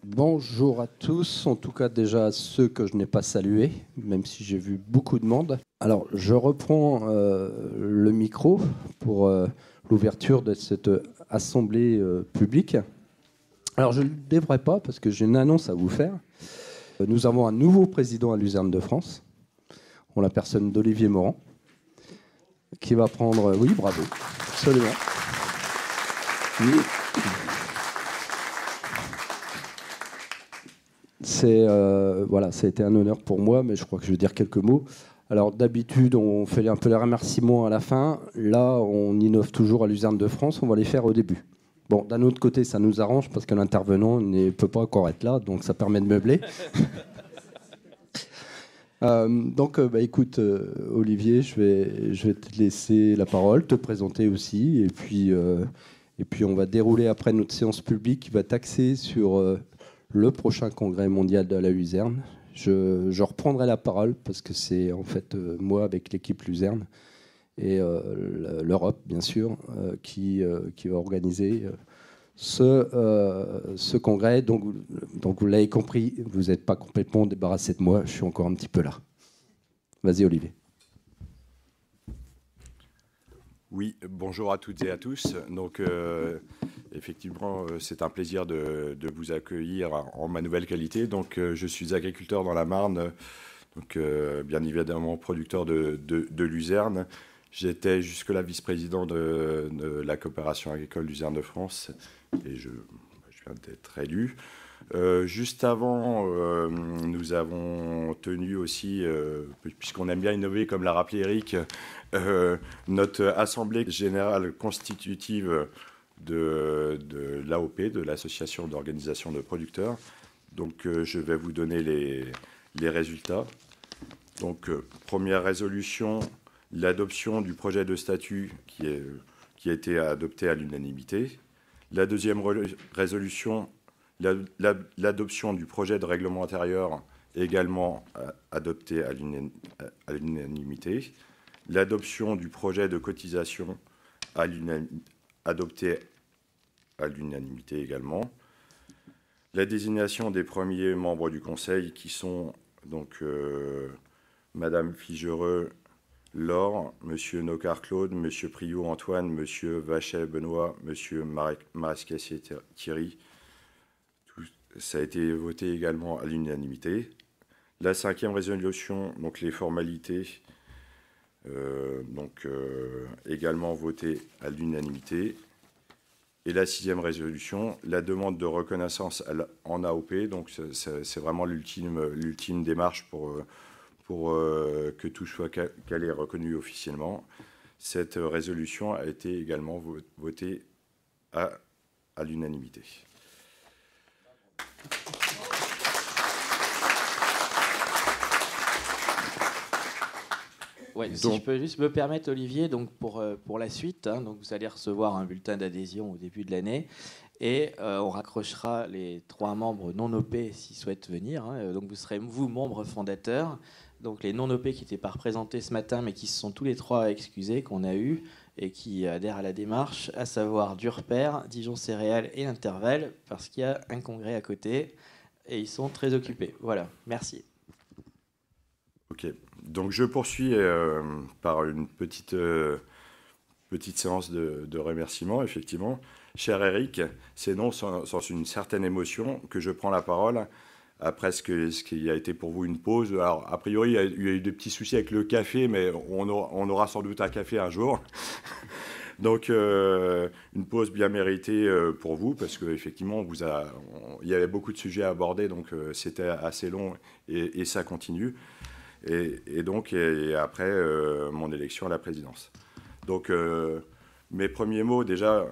Bonjour à tous, en tout cas déjà à ceux que je n'ai pas salués, même si j'ai vu beaucoup de monde. Alors je reprends le micro pour l'ouverture de cette assemblée publique. Alors je ne le devrais pas parce que j'ai une annonce à vous faire. Nous avons un nouveau président à Luzerne de France, en la personne d'Olivier Morand, qui va prendre... Oui, bravo, absolument. Voilà, ça a été un honneur pour moi, mais je crois que je vais dire quelques mots. Alors d'habitude, on fait un peu les remerciements à la fin. Là, on innove toujours à Luzerne de France, on va les faire au début. Bon, d'un autre côté, ça nous arrange parce que l'intervenant ne peut pas encore être là, donc ça permet de meubler. Écoute, Olivier, je vais te laisser la parole, te présenter aussi, et puis on va dérouler après notre séance publique qui va t'axer sur le prochain congrès mondial de la Luzerne. Je reprendrai la parole parce que c'est en fait moi avec l'équipe Luzerne et l'Europe, bien sûr, qui va organiser ce congrès. Donc vous l'avez compris, vous n'êtes pas complètement débarrassé de moi, je suis encore un petit peu là. Vas-y, Olivier. Oui, bonjour à toutes et à tous. Donc, effectivement, c'est un plaisir de vous accueillir en ma nouvelle qualité. Donc, je suis agriculteur dans la Marne, donc bien évidemment producteur de luzerne. J'étais jusque-là vice-président de la coopération agricole Luzerne de France et je viens d'être élu. Juste avant, nous avons tenu aussi, puisqu'on aime bien innover, comme l'a rappelé Eric, notre assemblée générale constitutive de l'AOP, de l'Association d'organisation de producteurs. Donc, je vais vous donner les résultats. Donc, première résolution, l'adoption du projet de statut qui a été adopté à l'unanimité. La deuxième résolution, l'adoption du projet de règlement intérieur également adopté à l'unanimité. L'adoption du projet de cotisation adopté à l'unanimité également. La désignation des premiers membres du Conseil qui sont donc Madame Figereux, Laure, Monsieur Nocard-Claude, Monsieur Priot Antoine, Monsieur Vachet Benoît, Monsieur Marescassier Thierry. Ça a été voté également à l'unanimité. La cinquième résolution, donc les formalités, également votée à l'unanimité. Et la sixième résolution, la demande de reconnaissance en AOP. Donc c'est vraiment l'ultime démarche pour que tout soit calé et reconnu officiellement. Cette résolution a été également votée à l'unanimité. Ouais, si je peux juste me permettre, Olivier, donc pour la suite, donc vous allez recevoir un bulletin d'adhésion au début de l'année et on raccrochera les 3 membres non OP s'ils souhaitent venir. Donc vous serez, vous, membre fondateur. Donc les non OP qui n'étaient pas représentés ce matin, mais qui se sont tous les 3 excusés, qu'on a eu et qui adhèrent à la démarche, à savoir Durper, Dijon Céréales et Interval, parce qu'il y a un congrès à côté et ils sont très occupés. Voilà, merci. Ok, donc je poursuis par une petite séance de remerciements, effectivement. Cher Eric, c'est non sans une certaine émotion que je prends la parole après ce qui a été pour vous une pause. Alors, a priori, il y a eu des petits soucis avec le café, mais on aura sans doute un café un jour. Donc, une pause bien méritée pour vous, parce qu'effectivement, il y avait beaucoup de sujets à aborder, donc c'était assez long et ça continue. Et donc, après mon élection à la présidence. Donc, mes premiers mots, déjà,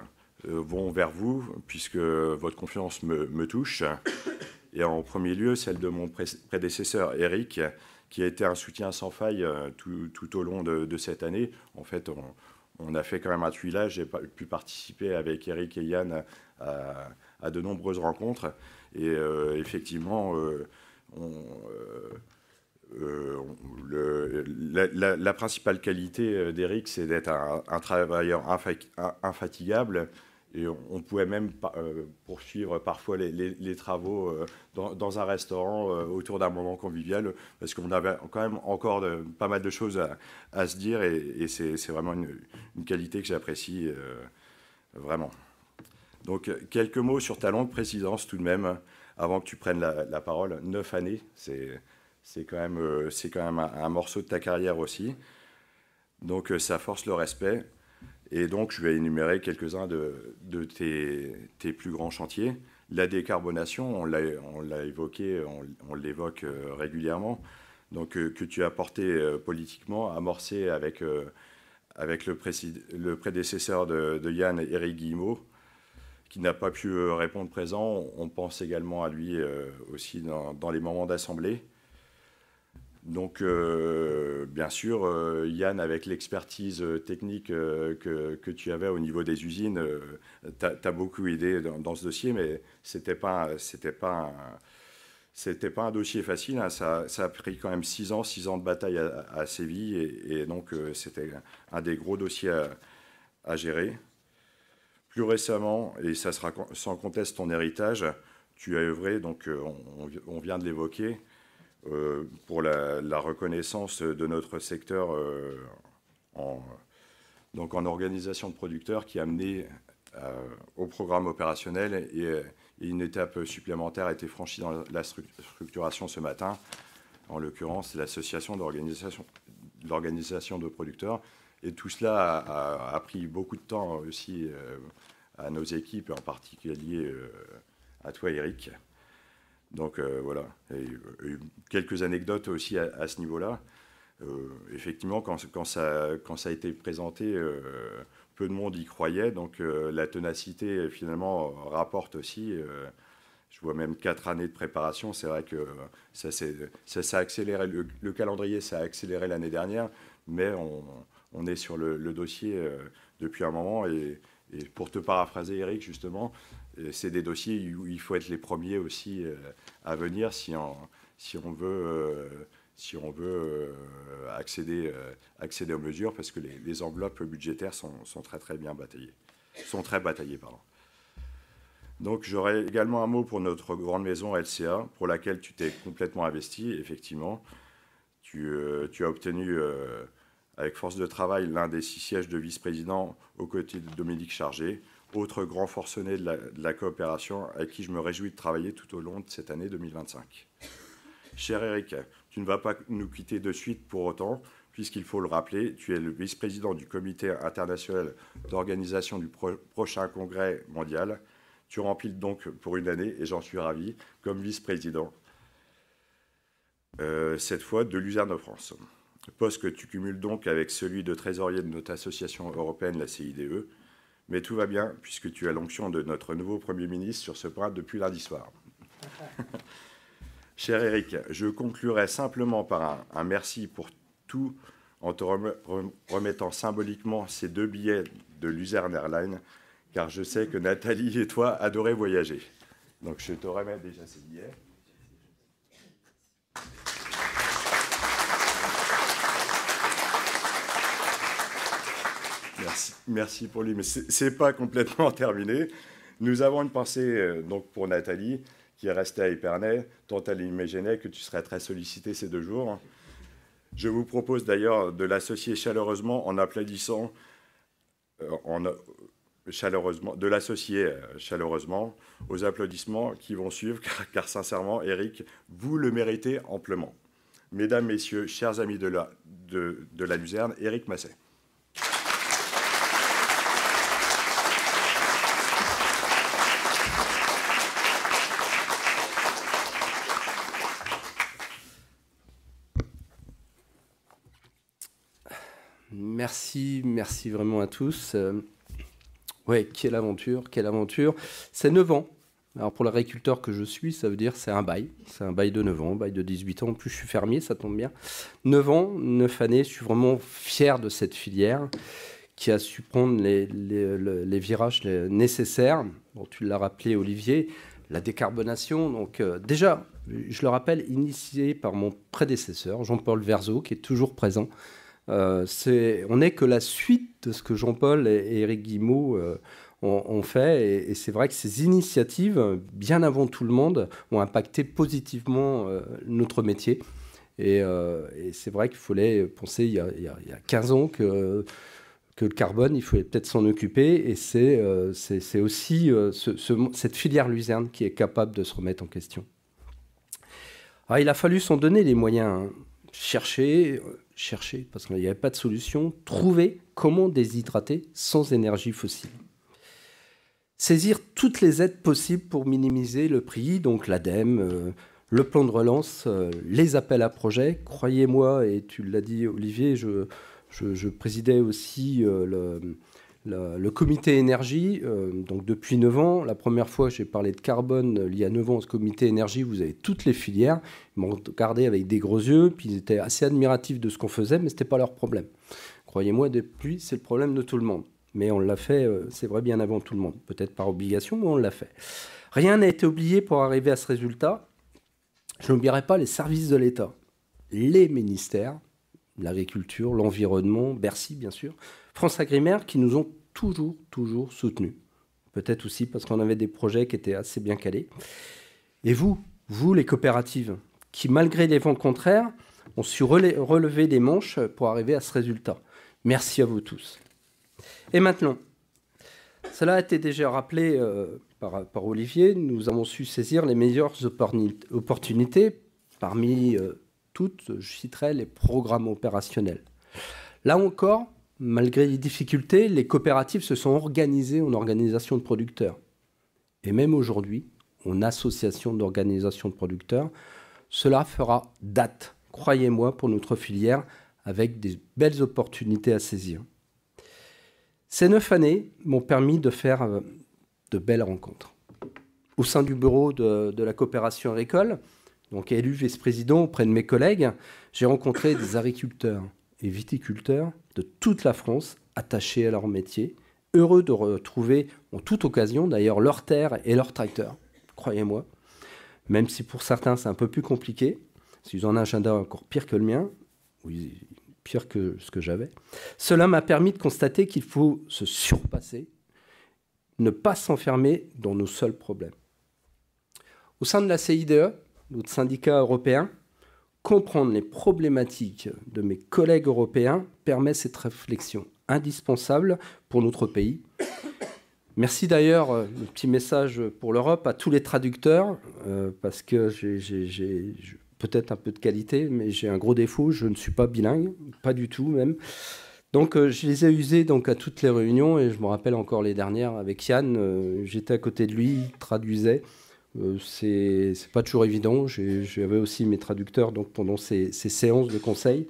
vont vers vous, puisque votre confiance me touche. Et en premier lieu, celle de mon prédécesseur, Eric, qui a été un soutien sans faille tout au long de cette année. En fait, on a fait quand même un tuilage. J'ai pu participer avec Eric et Yann à de nombreuses rencontres. Et effectivement, la principale qualité d'Eric, c'est d'être un travailleur infatigable Et on pouvait même poursuivre parfois les travaux dans un restaurant autour d'un moment convivial, parce qu'on avait quand même encore pas mal de choses à se dire, et c'est vraiment une qualité que j'apprécie vraiment. Donc, quelques mots sur ta longue présidence tout de même, avant que tu prennes la parole. 9 années, c'est quand même un morceau de ta carrière aussi. Donc, ça force le respect. Et donc, je vais énumérer quelques-uns de tes plus grands chantiers. La décarbonation, on l'a évoqué, on l'évoque régulièrement, donc que tu as porté politiquement, amorcé avec le prédécesseur de Yann, Éric Guillemot, qui n'a pas pu répondre présent. On pense également à lui aussi dans les moments d'assemblée. Donc, bien sûr, Yann, avec l'expertise technique que tu avais au niveau des usines, t'as beaucoup aidé dans ce dossier, mais c'était pas un dossier facile. Hein. Ça a pris quand même 6 ans de bataille à Séville, et donc c'était un des gros dossiers à gérer. Plus récemment, et ça sera sans conteste ton héritage, tu as œuvré, donc on vient de l'évoquer, pour la reconnaissance de notre secteur en organisation de producteurs, qui a amené au programme opérationnel, et une étape supplémentaire a été franchie dans la structuration ce matin. En l'occurrence, l'association d'organisation de producteurs. Et tout cela a pris beaucoup de temps aussi à nos équipes, en particulier à toi, Eric. Donc voilà, et quelques anecdotes aussi à ce niveau-là. Effectivement, quand ça a été présenté, peu de monde y croyait, donc la ténacité finalement rapporte aussi. Je vois même 4 années de préparation. C'est vrai que ça a accéléré, le calendrier, ça a accéléré l'année dernière, mais on est sur le dossier depuis un moment. Et pour te paraphraser, Eric, justement, c'est des dossiers où il faut être les premiers aussi à venir si on veut accéder aux mesures, parce que les enveloppes budgétaires sont très bien bataillées. Pardon. Donc j'aurais également un mot pour notre grande maison LCA, pour laquelle tu t'es complètement investi. Effectivement, tu as obtenu avec force de travail l'un des 6 sièges de vice-président aux côtés de Dominique Chargé, autre grand forcené de la coopération, avec qui je me réjouis de travailler tout au long de cette année 2025. Cher Eric, tu ne vas pas nous quitter de suite pour autant, puisqu'il faut le rappeler, tu es le vice-président du Comité international d'organisation du prochain congrès mondial. Tu remplis donc pour une année, et j'en suis ravi, comme vice-président, cette fois de Luzerne de France. Poste que tu cumules donc avec celui de trésorier de notre association européenne, la CIDE. Mais tout va bien, puisque tu as l'onction de notre nouveau Premier ministre sur ce point depuis lundi soir. Cher Eric, je conclurai simplement par un merci pour tout, en te remettant symboliquement ces 2 billets de Luzerne Airlines, car je sais que Nathalie et toi adorez voyager. Donc je te remets déjà ces billets. Merci pour lui, mais ce n'est pas complètement terminé. Nous avons une pensée donc pour Nathalie, qui est restée à Épernay, tant elle imaginait que tu serais très sollicité ces 2 jours. Je vous propose d'ailleurs de l'associer chaleureusement en applaudissant, de l'associer chaleureusement aux applaudissements qui vont suivre, car sincèrement, Eric, vous le méritez amplement. Mesdames, Messieurs, chers amis de la Luzerne, Eric Masset. Merci vraiment à tous. Ouais, quelle aventure. C'est 9 ans. Alors pour l'agriculteur que je suis, ça veut dire c'est un bail. C'est un bail de 9 ans, un bail de 18 ans. En plus, je suis fermier, ça tombe bien. 9 ans, 9 années, je suis vraiment fier de cette filière qui a su prendre les virages nécessaires. Bon, tu l'as rappelé, Olivier, la décarbonation. Donc déjà, je le rappelle, initié par mon prédécesseur, Jean-Paul Verzeau, qui est toujours présent. On n'est que la suite de ce que Jean-Paul et Éric Guillemot on fait. Et c'est vrai que ces initiatives, bien avant tout le monde, ont impacté positivement notre métier. Et c'est vrai qu'il fallait penser il y a 15 ans que le carbone, il fallait peut-être s'en occuper. Et c'est aussi cette filière luzerne qui est capable de se remettre en question. Alors, il a fallu s'en donner les moyens. Chercher, parce qu'il n'y avait pas de solution. Trouver comment déshydrater sans énergie fossile. Saisir toutes les aides possibles pour minimiser le prix, donc l'ADEME, le plan de relance, les appels à projets. Croyez-moi, et tu l'as dit Olivier, je présidais aussi le comité énergie, donc depuis 9 ans. La première fois que j'ai parlé de carbone, il y a 9 ans, ce comité énergie, vous avez toutes les filières. Ils m'ont regardé avec des gros yeux, puis ils étaient assez admiratifs de ce qu'on faisait, mais ce n'était pas leur problème. Croyez-moi, depuis, c'est le problème de tout le monde. Mais on l'a fait, c'est vrai, bien avant tout le monde. Peut-être par obligation, mais on l'a fait. Rien n'a été oublié pour arriver à ce résultat. Je n'oublierai pas les services de l'État, les ministères, l'agriculture, l'environnement, Bercy, bien sûr, France Agrimaire, qui nous ont toujours soutenus. Peut-être aussi parce qu'on avait des projets qui étaient assez bien calés. Et vous, les coopératives, qui, malgré les vents contraires, ont su relever les manches pour arriver à ce résultat. Merci à vous tous. Et maintenant, cela a été déjà rappelé par Olivier, nous avons su saisir les meilleures opportunités. Parmi toutes, je citerai les programmes opérationnels. Là encore, malgré les difficultés, les coopératives se sont organisées en organisation de producteurs. Et même aujourd'hui, en association d'organisation de producteurs, cela fera date, croyez-moi, pour notre filière, avec des belles opportunités à saisir. Ces 9 années m'ont permis de faire de belles rencontres. Au sein du bureau de la coopération agricole, donc élu vice-président auprès de mes collègues, j'ai rencontré des agriculteurs et viticulteurs de toute la France attachés à leur métier, heureux de retrouver en toute occasion d'ailleurs leur terre et leur tracteur, croyez-moi, même si pour certains c'est un peu plus compliqué, s'ils ont un agenda encore pire que le mien, oui, pire que ce que j'avais. Cela m'a permis de constater qu'il faut se surpasser, ne pas s'enfermer dans nos seuls problèmes. Au sein de la CIDE, notre syndicat européen, comprendre les problématiques de mes collègues européens permet cette réflexion indispensable pour notre pays. Merci d'ailleurs, un petit message pour l'Europe, à tous les traducteurs, parce que j'ai peut-être un peu de qualité, mais j'ai un gros défaut, je ne suis pas bilingue, pas du tout même. Donc je les ai usés donc, à toutes les réunions, et je me rappelle encore les dernières avec Yann, j'étais à côté de lui, il traduisait. C'est pas toujours évident, j'avais aussi mes traducteurs donc, pendant ces séances de conseil,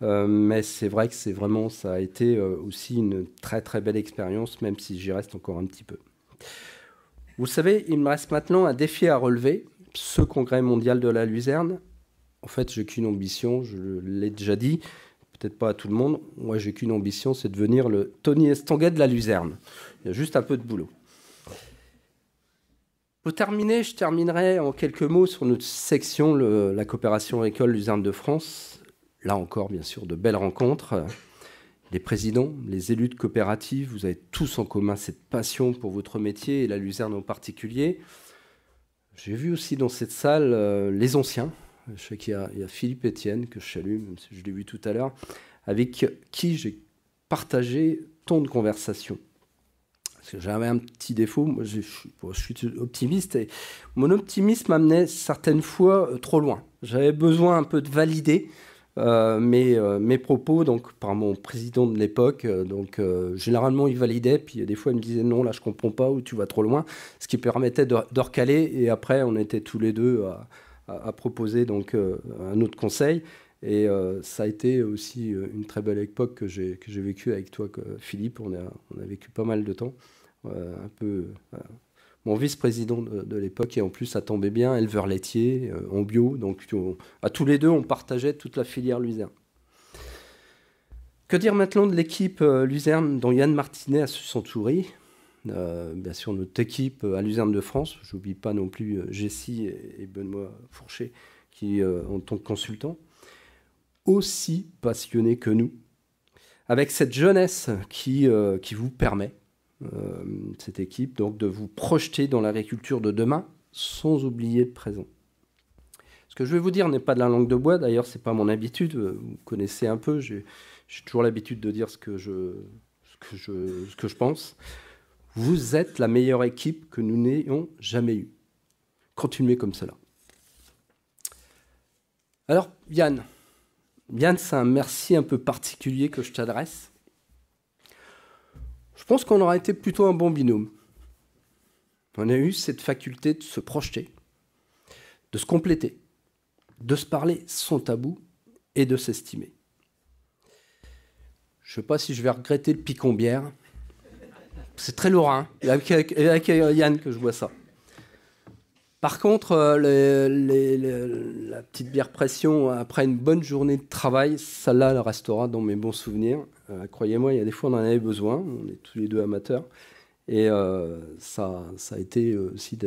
mais c'est vrai que ça a été aussi une très très belle expérience, même si j'y reste encore un petit peu. Vous savez, il me reste maintenant un défi à relever, ce congrès mondial de la Luzerne. En fait, j'ai qu'une ambition, je l'ai déjà dit, peut-être pas à tout le monde. Moi, j'ai qu'une ambition, c'est de devenir le Tony Estanguet de la Luzerne. Il y a juste un peu de boulot. Pour terminer, je terminerai en quelques mots sur notre section, la coopération agricole Luzerne de France. Là encore, bien sûr, de belles rencontres. Les présidents, les élus de coopératives, vous avez tous en commun cette passion pour votre métier et la Luzerne en particulier. J'ai vu aussi dans cette salle les anciens. Je sais qu'il y a Philippe Etienne, que je salue, même si je l'ai vu tout à l'heure, avec qui j'ai partagé tant de conversations. Parce que j'avais un petit défaut, moi, je suis optimiste, et mon optimisme m'amenait certaines fois trop loin. J'avais besoin un peu de valider mes propos donc, par mon président de l'époque. Généralement, il validait, puis des fois, il me disait non, là, je ne comprends pas, ou tu vas trop loin, ce qui permettait de recaler. Et après, on était tous les deux à proposer donc, un autre conseil. Et ça a été aussi une très belle époque que j'ai vécue avec toi, Philippe. On a vécu pas mal de temps. Mon vice-président de l'époque, et en plus, ça tombait bien, éleveur laitier, en bio. Donc, à tous les deux, on partageait toute la filière Luzerne. Que dire maintenant de l'équipe Luzerne dont Yann Martinet a su s'entourer? Bien sûr, notre équipe à Luzerne de France. Je n'oublie pas non plus Jessie et Benoît Fourchet, qui en tant que consultants, aussi passionnés que nous, avec cette jeunesse qui vous permet cette équipe, donc de vous projeter dans l'agriculture de demain sans oublier le présent. Ce que je vais vous dire n'est pas de la langue de bois, d'ailleurs ce n'est pas mon habitude, vous connaissez un peu, j'ai toujours l'habitude de dire ce que je pense. Vous êtes la meilleure équipe que nous n'ayons jamais eue. Continuez comme cela. Alors Yann, c'est un merci un peu particulier que je t'adresse. Je pense qu'on aura été plutôt un bon binôme. On a eu cette faculté de se projeter, de se compléter, de se parler sans tabou et de s'estimer. Je ne sais pas si je vais regretter le picon-bière. C'est très lourd, hein. Avec Yann que je vois ça. Par contre, la petite bière pression après une bonne journée de travail, celle-là, elle restera dans mes bons souvenirs. Croyez-moi, il y a des fois, on en avait besoin. On est tous les deux amateurs. Et ça a été aussi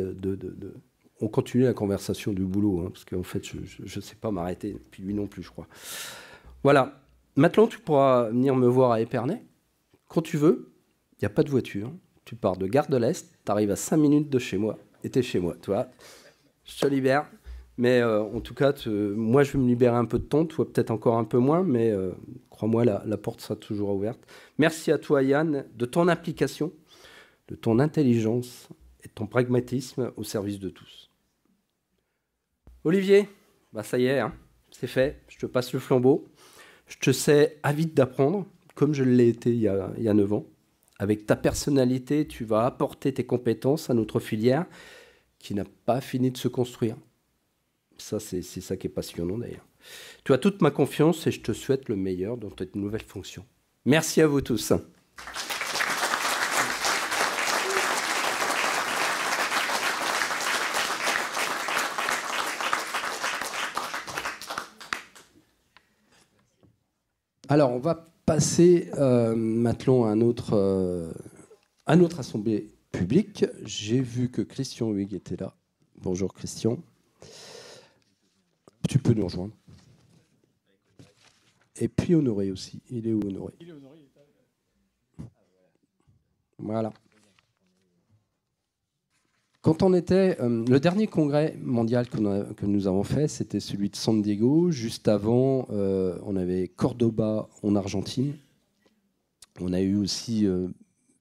on continue la conversation du boulot, hein, parce qu'en fait, je ne sais pas m'arrêter. Puis lui non plus, je crois. Voilà. Maintenant, tu pourras venir me voir à Épernay. Quand tu veux, il n'y a pas de voiture. Tu pars de Gare de l'Est, tu arrives à 5 minutes de chez moi. Et t'es chez moi, tu vois. Je te libère. Mais en tout cas, moi, je vais me libérer un peu de temps. Toi, peut-être encore un peu moins. Mais crois-moi, la porte sera toujours ouverte. Merci à toi, Yann, de ton implication, de ton intelligence et de ton pragmatisme au service de tous. Olivier, bah ça y est, hein, c'est fait. Je te passe le flambeau. Je te sais avide d'apprendre, comme je l'ai été il y a 9 ans. Avec ta personnalité, tu vas apporter tes compétences à notre filière qui n'a pas fini de se construire. Ça, c'est ça qui est passionnant d'ailleurs. Tu as toute ma confiance et je te souhaite le meilleur dans cette nouvelle fonction. Merci à vous tous. Alors, on va passer maintenant à notre assemblée publique. J'ai vu que Christian Huyghe était là. Bonjour Christian. Tu peux nous rejoindre. Et puis Honoré aussi. Il est où Honoré ? Il est Honoré. Voilà. Quand on était... le dernier congrès mondial que nous avons fait, c'était celui de San Diego. Juste avant, on avait Cordoba en Argentine. On a eu aussi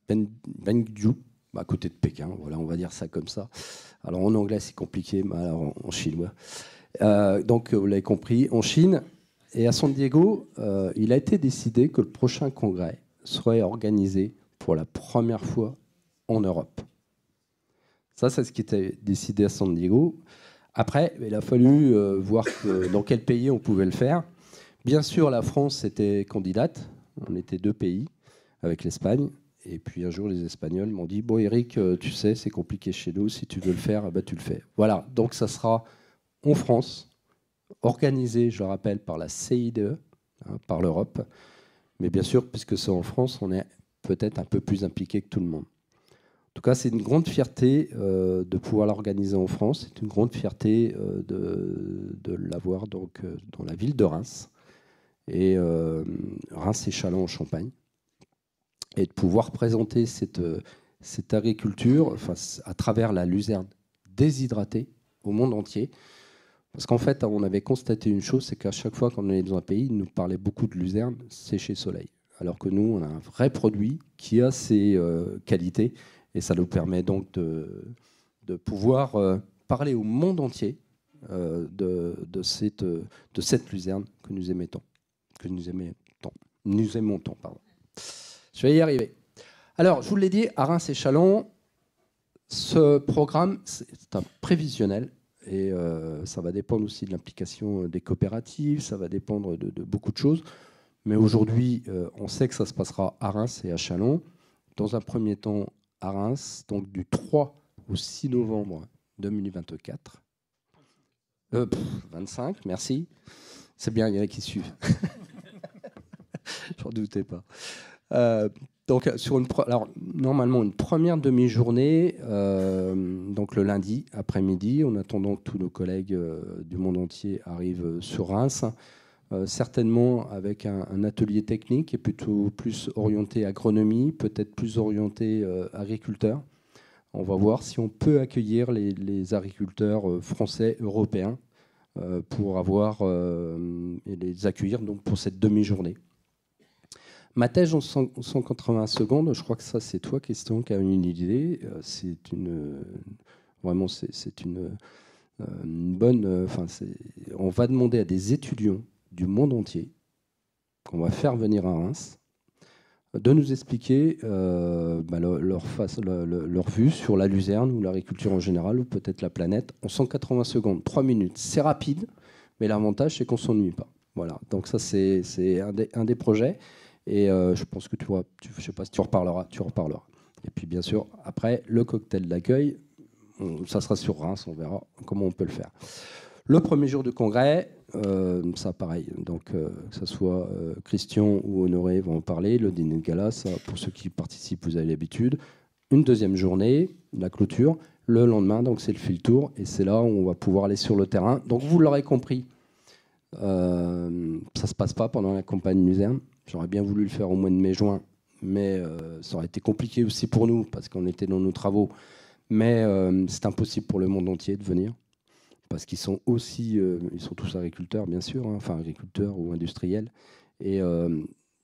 Banqiao, à côté de Pékin. Voilà, on va dire ça comme ça. Alors en anglais, c'est compliqué, mais alors en chinois. Donc, vous l'avez compris, en Chine. Et à San Diego, il a été décidé que le prochain congrès serait organisé pour la première fois en Europe. Ça, c'est ce qui était décidé à San Diego. Après, il a fallu voir dans quel pays on pouvait le faire. Bien sûr, la France était candidate. On était 2 pays avec l'Espagne. Et puis un jour, les Espagnols m'ont dit « Bon, Eric, tu sais, c'est compliqué chez nous. Si tu veux le faire, bah, tu le fais. » Voilà, donc ça sera en France, organisé, je le rappelle, par la CIDE, hein, par l'Europe. Mais bien sûr, puisque c'est en France, on est peut-être un peu plus impliqué que tout le monde. En tout cas, c'est une grande fierté de pouvoir l'organiser en France. C'est une grande fierté de l'avoir donc dans la ville de Reims, et Reims et Châlons en Champagne, et de pouvoir présenter cette agriculture, enfin, à travers la luzerne déshydratée au monde entier. Parce qu'en fait, on avait constaté une chose, c'est qu'à chaque fois qu'on allait dans un pays, ils nous parlaient beaucoup de luzerne séchée soleil. Alors que nous, on a un vrai produit qui a ses qualités. Et ça nous permet donc de pouvoir parler au monde entier de cette luzerne que nous aimons tant. Nous aimons tant, pardon. Je vais y arriver. Alors, je vous l'ai dit, à Reims et Châlons, ce programme, c'est un prévisionnel. Et ça va dépendre aussi de l'implication des coopératives, ça va dépendre de beaucoup de choses. Mais aujourd'hui, on sait que ça se passera à Reims et à Châlons. Dans un premier temps, à Reims, donc du 3 au 6 novembre 2024. 25, merci. C'est bien, il y en a qui suivent. Je n'en doutais pas. Donc, alors, normalement, une première demi-journée, donc le lundi après-midi, en attendant que tous nos collègues du monde entier arrivent sur Reims. certainement avec un atelier technique et plutôt plus orienté agronomie, peut-être plus orienté agriculteur. On va voir si on peut accueillir les agriculteurs français, européens, pour et les accueillir donc, pour cette demi-journée. Ma thèse en 180 secondes, je crois que ça c'est toi, Christian, qui a une idée. Vraiment, c'est une bonne... on va demander à des étudiants du monde entier, qu'on va faire venir à Reims, de nous expliquer leur vue sur la luzerne ou l'agriculture en général, ou peut-être la planète, en 180 secondes, 3 minutes. C'est rapide, mais l'avantage, c'est qu'on ne s'ennuie pas. Voilà. Donc ça, c'est un des projets. Et je pense que je ne sais pas si tu en reparleras. Et puis, bien sûr, après, le cocktail d'accueil, ça sera sur Reims, on verra comment on peut le faire. Le premier jour du congrès, ça pareil, donc que ce soit Christian ou Honoré vont en parler, le dîner de gala, ça, pour ceux qui participent, vous avez l'habitude. Une deuxième journée, la clôture, le lendemain, donc c'est le fil tour, et c'est là où on va pouvoir aller sur le terrain. Donc vous l'aurez compris, ça ne se passe pas pendant la campagne luzerne. J'aurais bien voulu le faire au mois de mai-juin, mais ça aurait été compliqué aussi pour nous, parce qu'on était dans nos travaux. Mais c'est impossible pour le monde entier de venir. Parce qu'ils sont aussi, ils sont tous agriculteurs, bien sûr, hein, enfin agriculteurs ou industriels. Et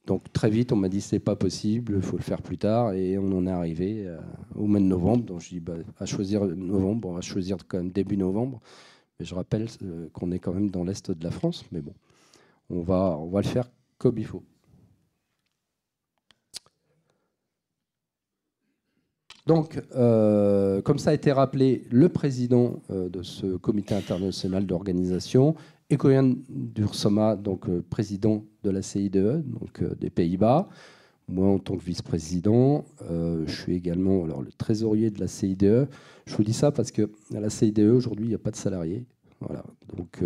donc très vite, on m'a dit c'est pas possible, il faut le faire plus tard. Et on en est arrivé au mois de novembre. Donc je dis à choisir novembre, on va choisir quand même début novembre. Mais je rappelle qu'on est quand même dans l'est de la France. Mais bon, on va le faire comme il faut. Donc, comme ça a été rappelé, le président de ce comité international d'organisation, Ekoyan Duursema, donc président de la CIDE, donc des Pays-Bas. Moi, en tant que vice-président, je suis également le trésorier de la CIDE. Je vous dis ça parce qu'à la CIDE, aujourd'hui, il n'y a pas de salariés. Voilà. Donc,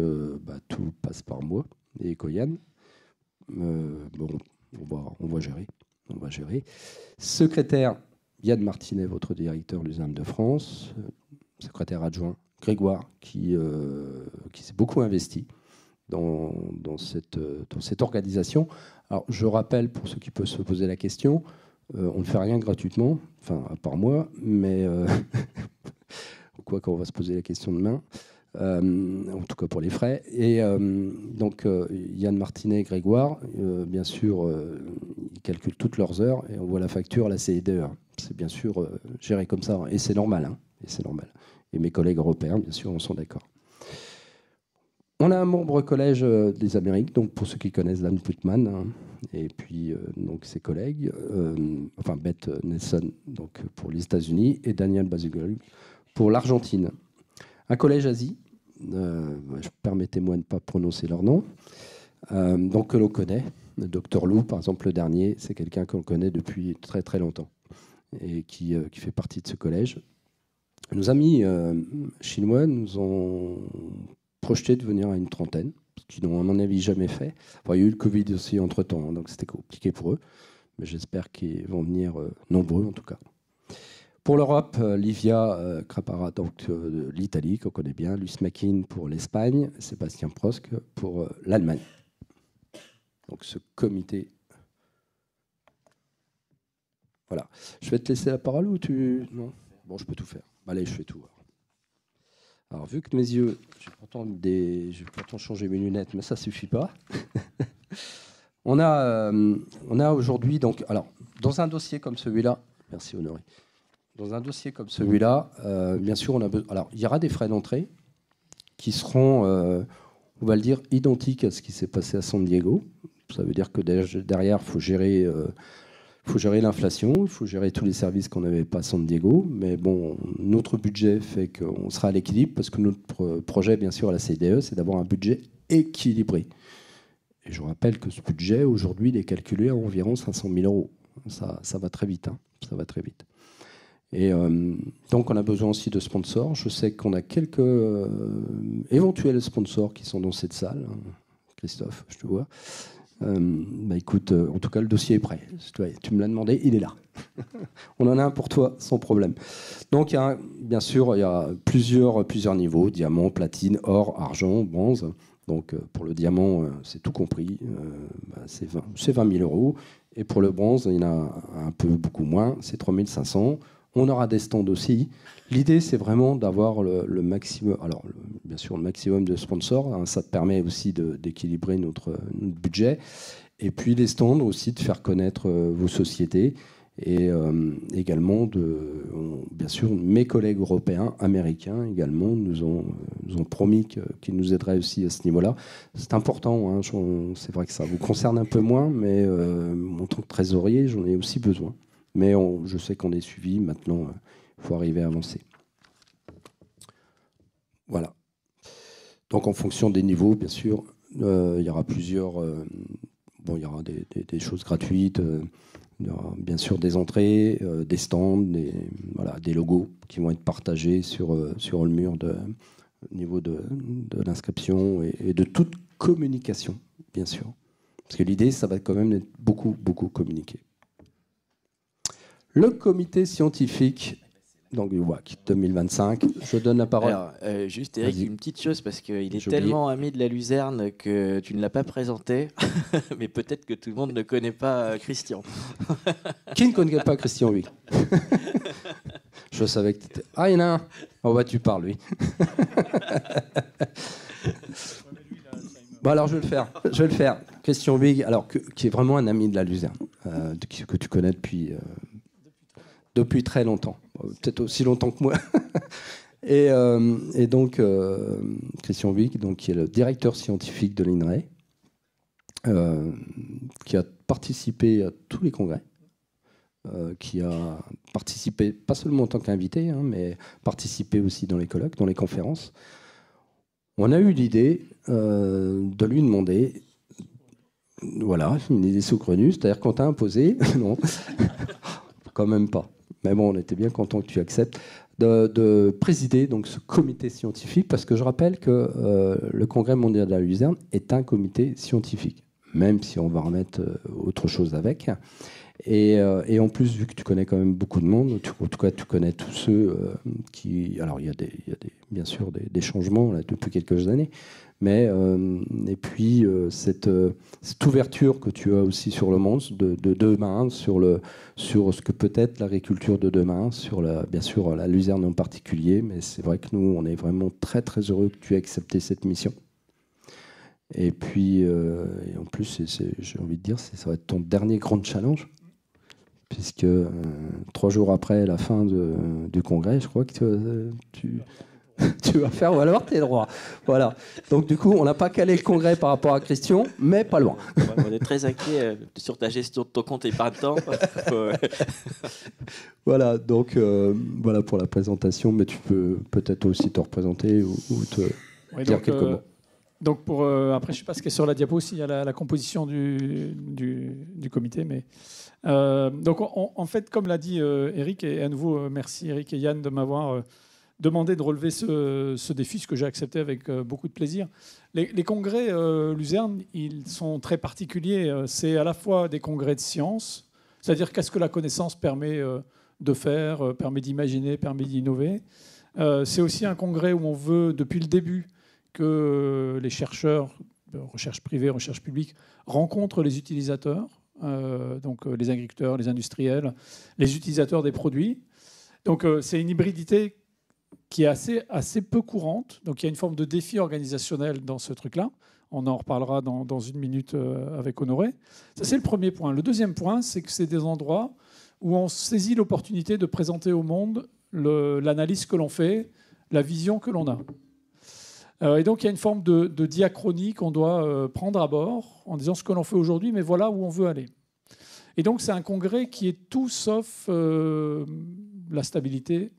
tout passe par moi et Ekoyan. On va gérer. Secrétaire Yann Martinet, votre directeur Luzerne de France, secrétaire adjoint Grégoire, qui s'est beaucoup investi dans cette organisation. Alors, je rappelle, pour ceux qui peuvent se poser la question, on ne fait rien gratuitement, enfin, à part moi, mais quoi qu'on va se poser la question demain, en tout cas pour les frais. Et donc, Yann Martinet et Grégoire, bien sûr, ils calculent toutes leurs heures et on voit la facture à la CIDE. C'est bien sûr géré comme ça, et c'est normal. Hein, et c'est normal. Et mes collègues européens, bien sûr, en sont d'accord. On a un membre collège des Amériques, donc pour ceux qui connaissent Dan Putman, hein, et puis donc ses collègues, Beth Nelson donc pour les États-Unis et Daniel Bazugol pour l'Argentine. Un collège Asie, permettez-moi de ne pas prononcer leur nom, donc que l'on connaît. Le docteur Lou, par exemple, le dernier, c'est quelqu'un qu'on connaît depuis très très longtemps et qui fait partie de ce collège. Nos amis chinois nous ont projeté de venir à une trentaine, ce qu'ils n'ont à mon avis jamais fait. Enfin, il y a eu le Covid aussi entre-temps, donc c'était compliqué pour eux, mais j'espère qu'ils vont venir nombreux en tout cas. Pour l'Europe, Livia Crapara, donc de l'Italie, qu'on connaît bien, Luis Makin pour l'Espagne, Sébastien Prosque pour l'Allemagne. Donc ce comité. Voilà. Je vais te laisser la parole ou tu... Non ? Bon, je peux tout faire. Allez, je fais tout. Alors, vu que mes yeux... J'ai pourtant changé mes lunettes, mais ça ne suffit pas. On a aujourd'hui, donc... Alors, dans un dossier comme celui-là... Merci, Honoré. Dans un dossier comme celui-là, bien sûr, on a besoin... Alors, il y aura des frais d'entrée qui seront, on va le dire, identiques à ce qui s'est passé à San Diego. Ça veut dire que derrière, il faut gérer l'inflation, il faut gérer tous les services qu'on n'avait pas à San Diego. Mais bon, notre budget fait qu'on sera à l'équilibre parce que notre projet, bien sûr, à la CIDE, c'est d'avoir un budget équilibré. Et je rappelle que ce budget, aujourd'hui, il est calculé à environ 500 000 euros. Ça va très vite. Hein, ça va très vite. Et donc, on a besoin aussi de sponsors. Je sais qu'on a quelques éventuels sponsors qui sont dans cette salle. Christophe, je te vois. Écoute, en tout cas, le dossier est prêt. Tu me l'as demandé, il est là. On en a un pour toi, sans problème. Donc, bien sûr, il y a plusieurs niveaux, diamant, platine, or, argent, bronze. Donc, pour le diamant, c'est tout compris, c'est 20 000 euros. Et pour le bronze, il y en a beaucoup moins, c'est 3 500. On aura des stands aussi. L'idée, c'est vraiment d'avoir le maximum. Alors, bien sûr, le maximum de sponsors. Hein, ça permet aussi d'équilibrer notre budget. Et puis, les stands aussi, de faire connaître vos sociétés. Et également, bien sûr, mes collègues européens, américains également, nous ont promis qu'ils nous aideraient aussi à ce niveau-là. C'est important. Hein, c'est vrai que ça vous concerne un peu moins, mais en tant que trésorier, j'en ai aussi besoin. Mais je sais qu'on est suivi. Maintenant, il faut arriver à avancer. Voilà. Donc, en fonction des niveaux, bien sûr, il y aura plusieurs... il y aura des choses gratuites. Il y aura bien sûr des entrées, des stands, des logos qui vont être partagés sur le mur au niveau de l'inscription et de toute communication, bien sûr. Parce que l'idée, ça va quand même être beaucoup, beaucoup communiqué. Le comité scientifique donc du WAC 2025. Je donne la parole. Alors, juste Eric, une petite chose, parce qu'il est tellement ami de la Luzerne que tu ne l'as pas présenté, mais peut-être que tout le monde ne connaît pas Christian. Qui ne connaît pas Christian, oui. Je savais que tu étais... Ah, il y en a un. Oh, bah, tu parles, oui. Bon, alors, je vais le faire. Christian Wig, alors, qui est vraiment un ami de la Luzerne, que tu connais depuis très longtemps. Peut-être aussi longtemps que moi. et donc, Christian Wig, qui est le directeur scientifique de l'INRAE, qui a participé à tous les congrès, qui a participé, pas seulement en tant qu'invité, mais participé aussi dans les colloques, dans les conférences. On a eu l'idée de lui demander, voilà, une idée saugrenue, c'est-à-dire qu'on t'a imposé, non, quand même pas. Mais bon, on était bien content que tu acceptes de présider donc ce comité scientifique, parce que je rappelle que le Congrès mondial de la Luzerne est un comité scientifique, même si on va remettre autre chose avec. Et en plus, vu que tu connais quand même beaucoup de monde, en tout cas, tu connais tous ceux qui... Alors, il y a bien sûr des changements là, depuis quelques années, mais et puis cette ouverture que tu as aussi sur le monde de demain, sur ce que peut être l'agriculture de demain, bien sûr la Luzerne en particulier, mais c'est vrai que nous, on est vraiment très très heureux que tu aies accepté cette mission. Et puis, et en plus, j'ai envie de dire, ça va être ton dernier grand challenge, puisque 3 jours après la fin du congrès, je crois que tu vas faire valoir tes droits. Voilà. Donc du coup, on n'a pas calé le congrès par rapport à Christian, mais pas loin. On est très inquiet sur ta gestion de ton compte épargne-temps. Voilà. Donc voilà pour la présentation, mais tu peux peut-être aussi te représenter ou dire quelques mots. Donc après, je ne sais pas ce qui est sur la diapo aussi, il y a la composition du comité, mais donc en fait, comme l'a dit Eric, et à nouveau merci Eric et Yann de m'avoir demandé de relever ce défi, ce que j'ai accepté avec beaucoup de plaisir. Les congrès Luzerne, ils sont très particuliers. C'est à la fois des congrès de science, c'est-à-dire qu'est-ce que la connaissance permet de faire, permet d'imaginer, permet d'innover. C'est aussi un congrès où on veut, depuis le début, que les chercheurs, recherche privée, recherche publique, rencontrent les utilisateurs, donc les agriculteurs, les industriels, les utilisateurs des produits. Donc c'est une hybridité qui est assez peu courante. Donc il y a une forme de défi organisationnel dans ce truc-là. On en reparlera dans une minute avec Honoré. Ça, c'est le premier point. Le deuxième point, c'est que c'est des endroits où on saisit l'opportunité de présenter au monde l'analyse que l'on fait, la vision que l'on a. Et donc il y a une forme de diachronie qu'on doit prendre à bord en disant ce que l'on fait aujourd'hui, mais voilà où on veut aller. Et donc c'est un congrès qui est tout sauf la stabilité.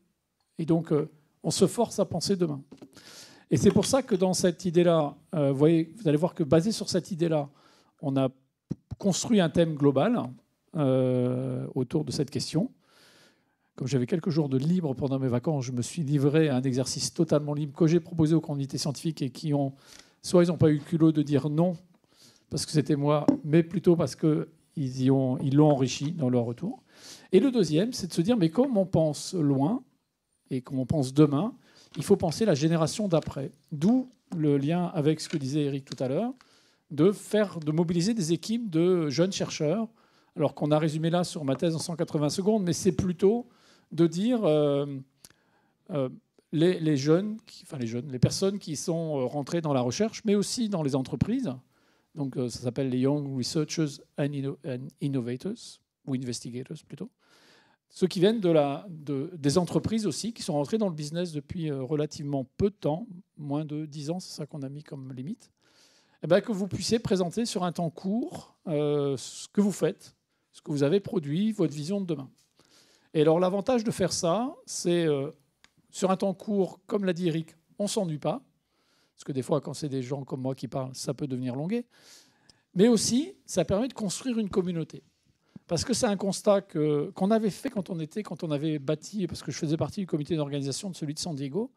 Et donc on se force à penser demain. Et c'est pour ça que dans cette idée-là, vous allez voir que basé sur cette idée-là, on a construit un thème global autour de cette question. Comme j'avais quelques jours de libre pendant mes vacances, je me suis livré à un exercice totalement libre que j'ai proposé aux comités scientifiques et qui ont, soit ils n'ont pas eu le culot de dire non, parce que c'était moi, mais plutôt parce qu'ils l'ont enrichi dans leur retour. Et le deuxième, c'est de se dire, mais comme on pense loin et comme on pense demain, il faut penser la génération d'après. D'où le lien avec ce que disait Eric tout à l'heure, de mobiliser des équipes de jeunes chercheurs, alors qu'on a résumé là sur ma thèse en 180 secondes, mais c'est plutôt de dire les personnes qui sont rentrées dans la recherche, mais aussi dans les entreprises. Donc ça s'appelle les Young Researchers and Innovators, ou Investigators plutôt. Ceux qui viennent des entreprises aussi, qui sont rentrés dans le business depuis relativement peu de temps, moins de 10 ans, c'est ça qu'on a mis comme limite, et bien, que vous puissiez présenter sur un temps court ce que vous faites, ce que vous avez produit, votre vision de demain. Et alors l'avantage de faire ça, c'est sur un temps court, comme l'a dit Eric, on ne s'ennuie pas, parce que des fois, quand c'est des gens comme moi qui parlent, ça peut devenir longuet, mais aussi, ça permet de construire une communauté. Parce que c'est un constat qu'on avait fait quand on avait bâti, parce que je faisais partie du comité d'organisation de celui de San Diego.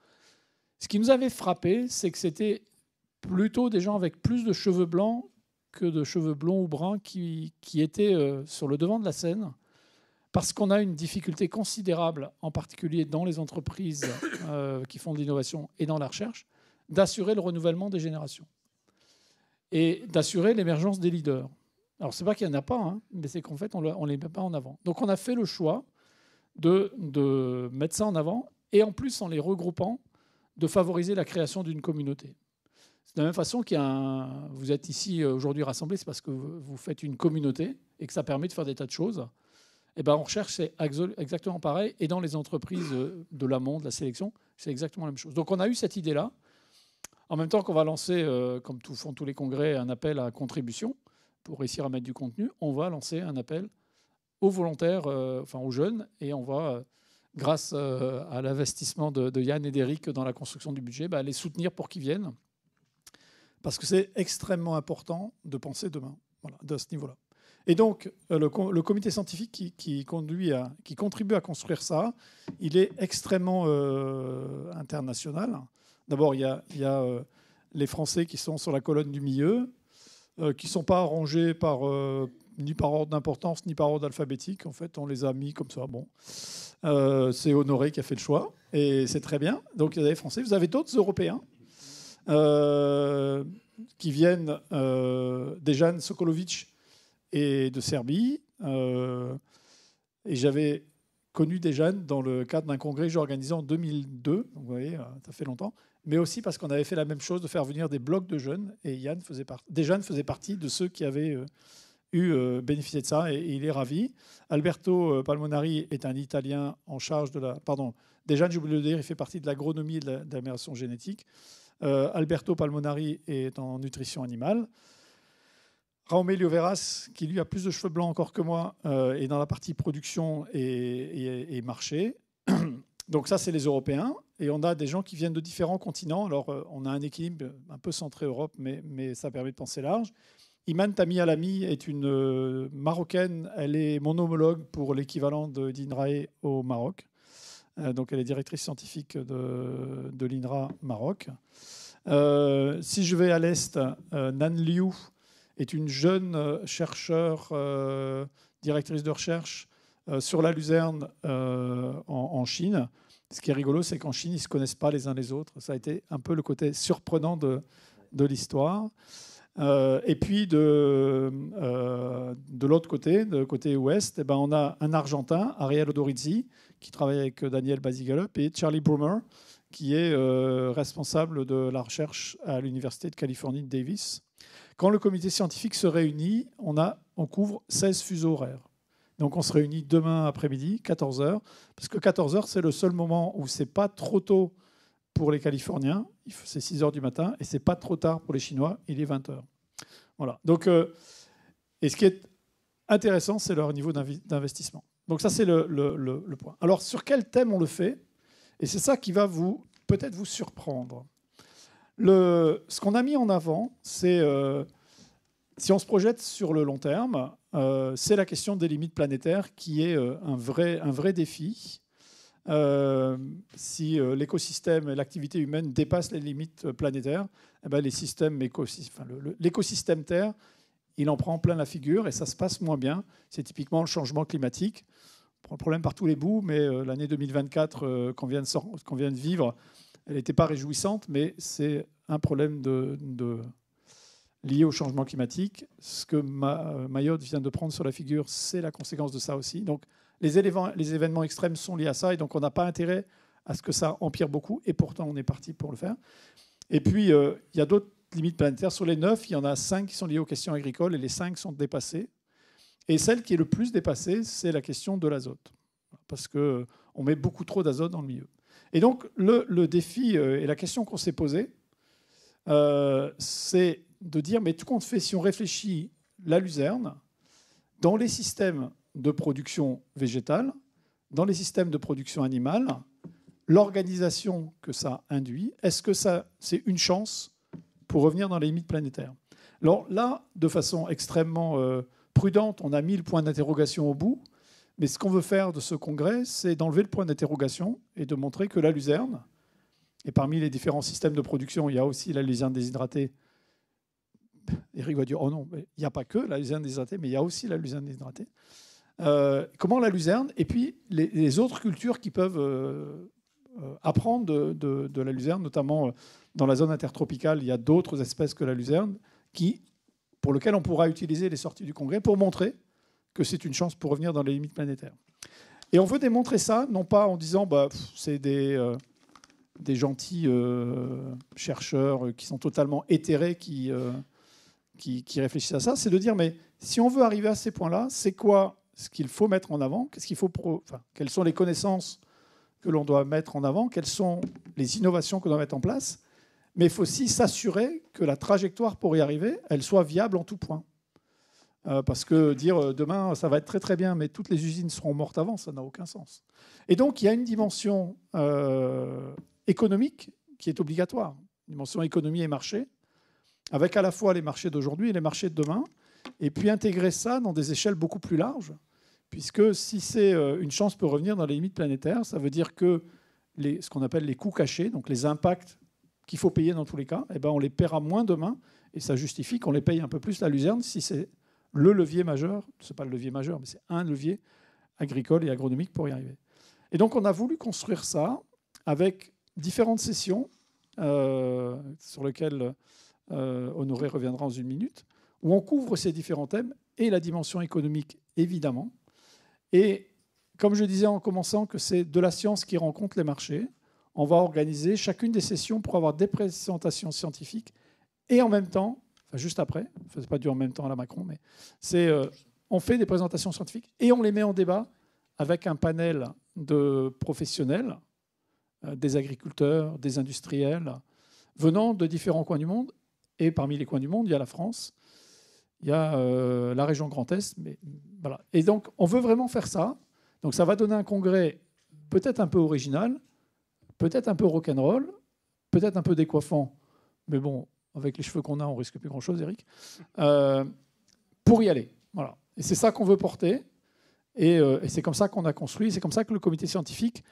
Ce qui nous avait frappé, c'est que c'était plutôt des gens avec plus de cheveux blancs que de cheveux blonds ou bruns qui étaient sur le devant de la scène, parce qu'on a une difficulté considérable, en particulier dans les entreprises qui font de l'innovation et dans la recherche, d'assurer le renouvellement des générations et d'assurer l'émergence des leaders. Alors, ce n'est pas qu'il n'y en a pas, hein, mais c'est qu'en fait, on ne les met pas en avant. Donc, on a fait le choix de mettre ça en avant et en plus, en les regroupant, de favoriser la création d'une communauté. C'est de la même façon vous êtes ici aujourd'hui rassemblés, c'est parce que vous faites une communauté et que ça permet de faire des tas de choses. Et ben, en recherche, c'est exactement pareil. Et dans les entreprises de l'amont, de la sélection, c'est exactement la même chose. Donc, on a eu cette idée-là. En même temps qu'on va lancer, comme font tous les congrès, un appel à contribution pour réussir à mettre du contenu, on va lancer un appel aux volontaires, aux jeunes, et on va, grâce à l'investissement de Yann et d'Eric dans la construction du budget, les soutenir pour qu'ils viennent. Parce que c'est extrêmement important de penser demain, voilà, de ce niveau-là. Et donc, le comité scientifique qui contribue à construire ça, il est extrêmement international. D'abord, il y a les Français qui sont sur la colonne du milieu, qui ne sont pas rangés ni par ordre d'importance, ni par ordre alphabétique. En fait, on les a mis comme ça. Bon. C'est Honoré qui a fait le choix, et c'est très bien. Donc, il y a des Français. Vous avez d'autres Européens qui viennent Dejan Sokolovic et de Serbie. Et j'avais connu Dejan dans le cadre d'un congrès que j'ai organisé en 2002. Donc, vous voyez, ça fait longtemps. Mais aussi parce qu'on avait fait la même chose, de faire venir des blocs de jeunes. Et Dejan faisait partie de ceux qui avaient bénéficié de ça. Et il est ravi. Alberto Palmonari est un Italien en charge de la... Pardon, Dejan, j'ai oublié de le dire, il fait partie de l'agronomie et de l'amélioration génétique. Alberto Palmonari est en nutrition animale. Raume Lioveras, qui lui a plus de cheveux blancs encore que moi, est dans la partie production et marché. Donc ça, c'est les Européens. Et on a des gens qui viennent de différents continents. Alors, on a un équilibre un peu centré Europe, mais ça permet de penser large. Iman Tami Alami est une Marocaine. Elle est mon homologue pour l'équivalent d'INRAE au Maroc. Donc, elle est directrice scientifique de l'INRA Maroc. Si je vais à l'Est, Nan Liu est une jeune chercheure, directrice de recherche sur la luzerne en Chine. Ce qui est rigolo, c'est qu'en Chine, ils ne se connaissent pas les uns les autres. Ça a été un peu le côté surprenant de l'histoire. Et puis, de l'autre côté, de côté ouest, on a un Argentin, Ariel Odorizzi, qui travaille avec Daniel Basigalup, et Charlie Brummer, qui est responsable de la recherche à l'Université de Californie de Davis. Quand le comité scientifique se réunit, on couvre 16 fuseaux horaires. Donc on se réunit demain après-midi, 14h, parce que 14h, c'est le seul moment où ce n'est pas trop tôt pour les Californiens, c'est 6h du matin, et ce n'est pas trop tard pour les Chinois, il est 20h. Voilà. Donc, et ce qui est intéressant, c'est leur niveau d'investissement. Donc ça, c'est le point. Alors, sur quel thème on le fait? Et c'est ça qui va peut-être vous surprendre. Ce qu'on a mis en avant, c'est, si on se projette sur le long terme, c'est la question des limites planétaires qui est un vrai défi. Si l'écosystème et l'activité humaine dépassent les limites planétaires, eh ben l'écosystème Terre, il en prend plein la figure et ça se passe moins bien. C'est typiquement le changement climatique. On prend le problème par tous les bouts, mais l'année 2024 qu'on vient de vivre, elle n'était pas réjouissante, mais c'est un problème lié au changement climatique. Ce que Mayotte vient de prendre sur la figure, c'est la conséquence de ça aussi. Donc les événements extrêmes sont liés à ça, et donc on n'a pas intérêt à ce que ça empire beaucoup, et pourtant on est parti pour le faire. Et puis il y a d'autres limites planétaires. Sur les 9, il y en a 5 qui sont liées aux questions agricoles, et les 5 sont dépassées. Et celle qui est le plus dépassée, c'est la question de l'azote, parce qu'on met beaucoup trop d'azote dans le milieu. Et donc le défi et la question qu'on s'est posée, c'est de dire, mais tout compte fait, si on réfléchit la luzerne, dans les systèmes de production végétale, dans les systèmes de production animale, l'organisation que ça induit, est-ce que ça, c'est une chance pour revenir dans les limites planétaires? Alors là, de façon extrêmement prudente, on a mis le point d'interrogation au bout, mais ce qu'on veut faire de ce congrès, c'est d'enlever le point d'interrogation et de montrer que la luzerne, et parmi les différents systèmes de production, il y a aussi la luzerne déshydratée. Eric va dire, oh non, il n'y a pas que la luzerne déshydratée, mais il y a aussi la luzerne déshydratée. Comment la luzerne, et puis les autres cultures qui peuvent apprendre de la luzerne, notamment dans la zone intertropicale, il y a d'autres espèces que la luzerne pour lesquelles on pourra utiliser les sorties du congrès pour montrer que c'est une chance pour revenir dans les limites planétaires. Et on veut démontrer ça, non pas en disant c'est des gentils chercheurs qui sont totalement éthérés qui réfléchissent à ça, c'est de dire, mais si on veut arriver à ces points-là, c'est quoi ce qu'il faut mettre en avant, quelles sont les connaissances que l'on doit mettre en avant, quelles sont les innovations qu'on doit mettre en place, mais il faut aussi s'assurer que la trajectoire pour y arriver, elle soit viable en tout point. Parce que dire demain, ça va être très très bien, mais toutes les usines seront mortes avant, ça n'a aucun sens. Et donc, il y a une dimension économique qui est obligatoire, une dimension économie et marché, avec à la fois les marchés d'aujourd'hui et les marchés de demain, et puis intégrer ça dans des échelles beaucoup plus larges, puisque si c'est une chance pour revenir dans les limites planétaires, ça veut dire que ce qu'on appelle les coûts cachés, donc les impacts qu'il faut payer dans tous les cas, on les paiera moins demain, et ça justifie qu'on les paye un peu plus la luzerne si c'est le levier majeur, ce n'est pas le levier majeur, mais c'est un levier agricole et agronomique pour y arriver. Et donc on a voulu construire ça avec différentes sessions sur lesquelles Honoré reviendra dans une minute, où on couvre ces différents thèmes et la dimension économique, évidemment. Et comme je disais en commençant que c'est de la science qui rencontre les marchés, on va organiser chacune des sessions pour avoir des présentations scientifiques et en même temps, juste après, c'est pas du en même temps à la Macron, mais on fait des présentations scientifiques et on les met en débat avec un panel de professionnels, des agriculteurs, des industriels, venant de différents coins du monde. Et parmi les coins du monde, il y a la France, il y a la région Grand Est. Mais voilà. Et donc, on veut vraiment faire ça. Donc, ça va donner un congrès peut-être un peu original, peut-être un peu rock'n'roll, peut-être un peu décoiffant. Mais bon, avec les cheveux qu'on a, on risque plus grand-chose, Eric. Pour y aller. Voilà. Et c'est ça qu'on veut porter. Et c'est comme ça qu'on a construit. C'est comme ça que le comité scientifique,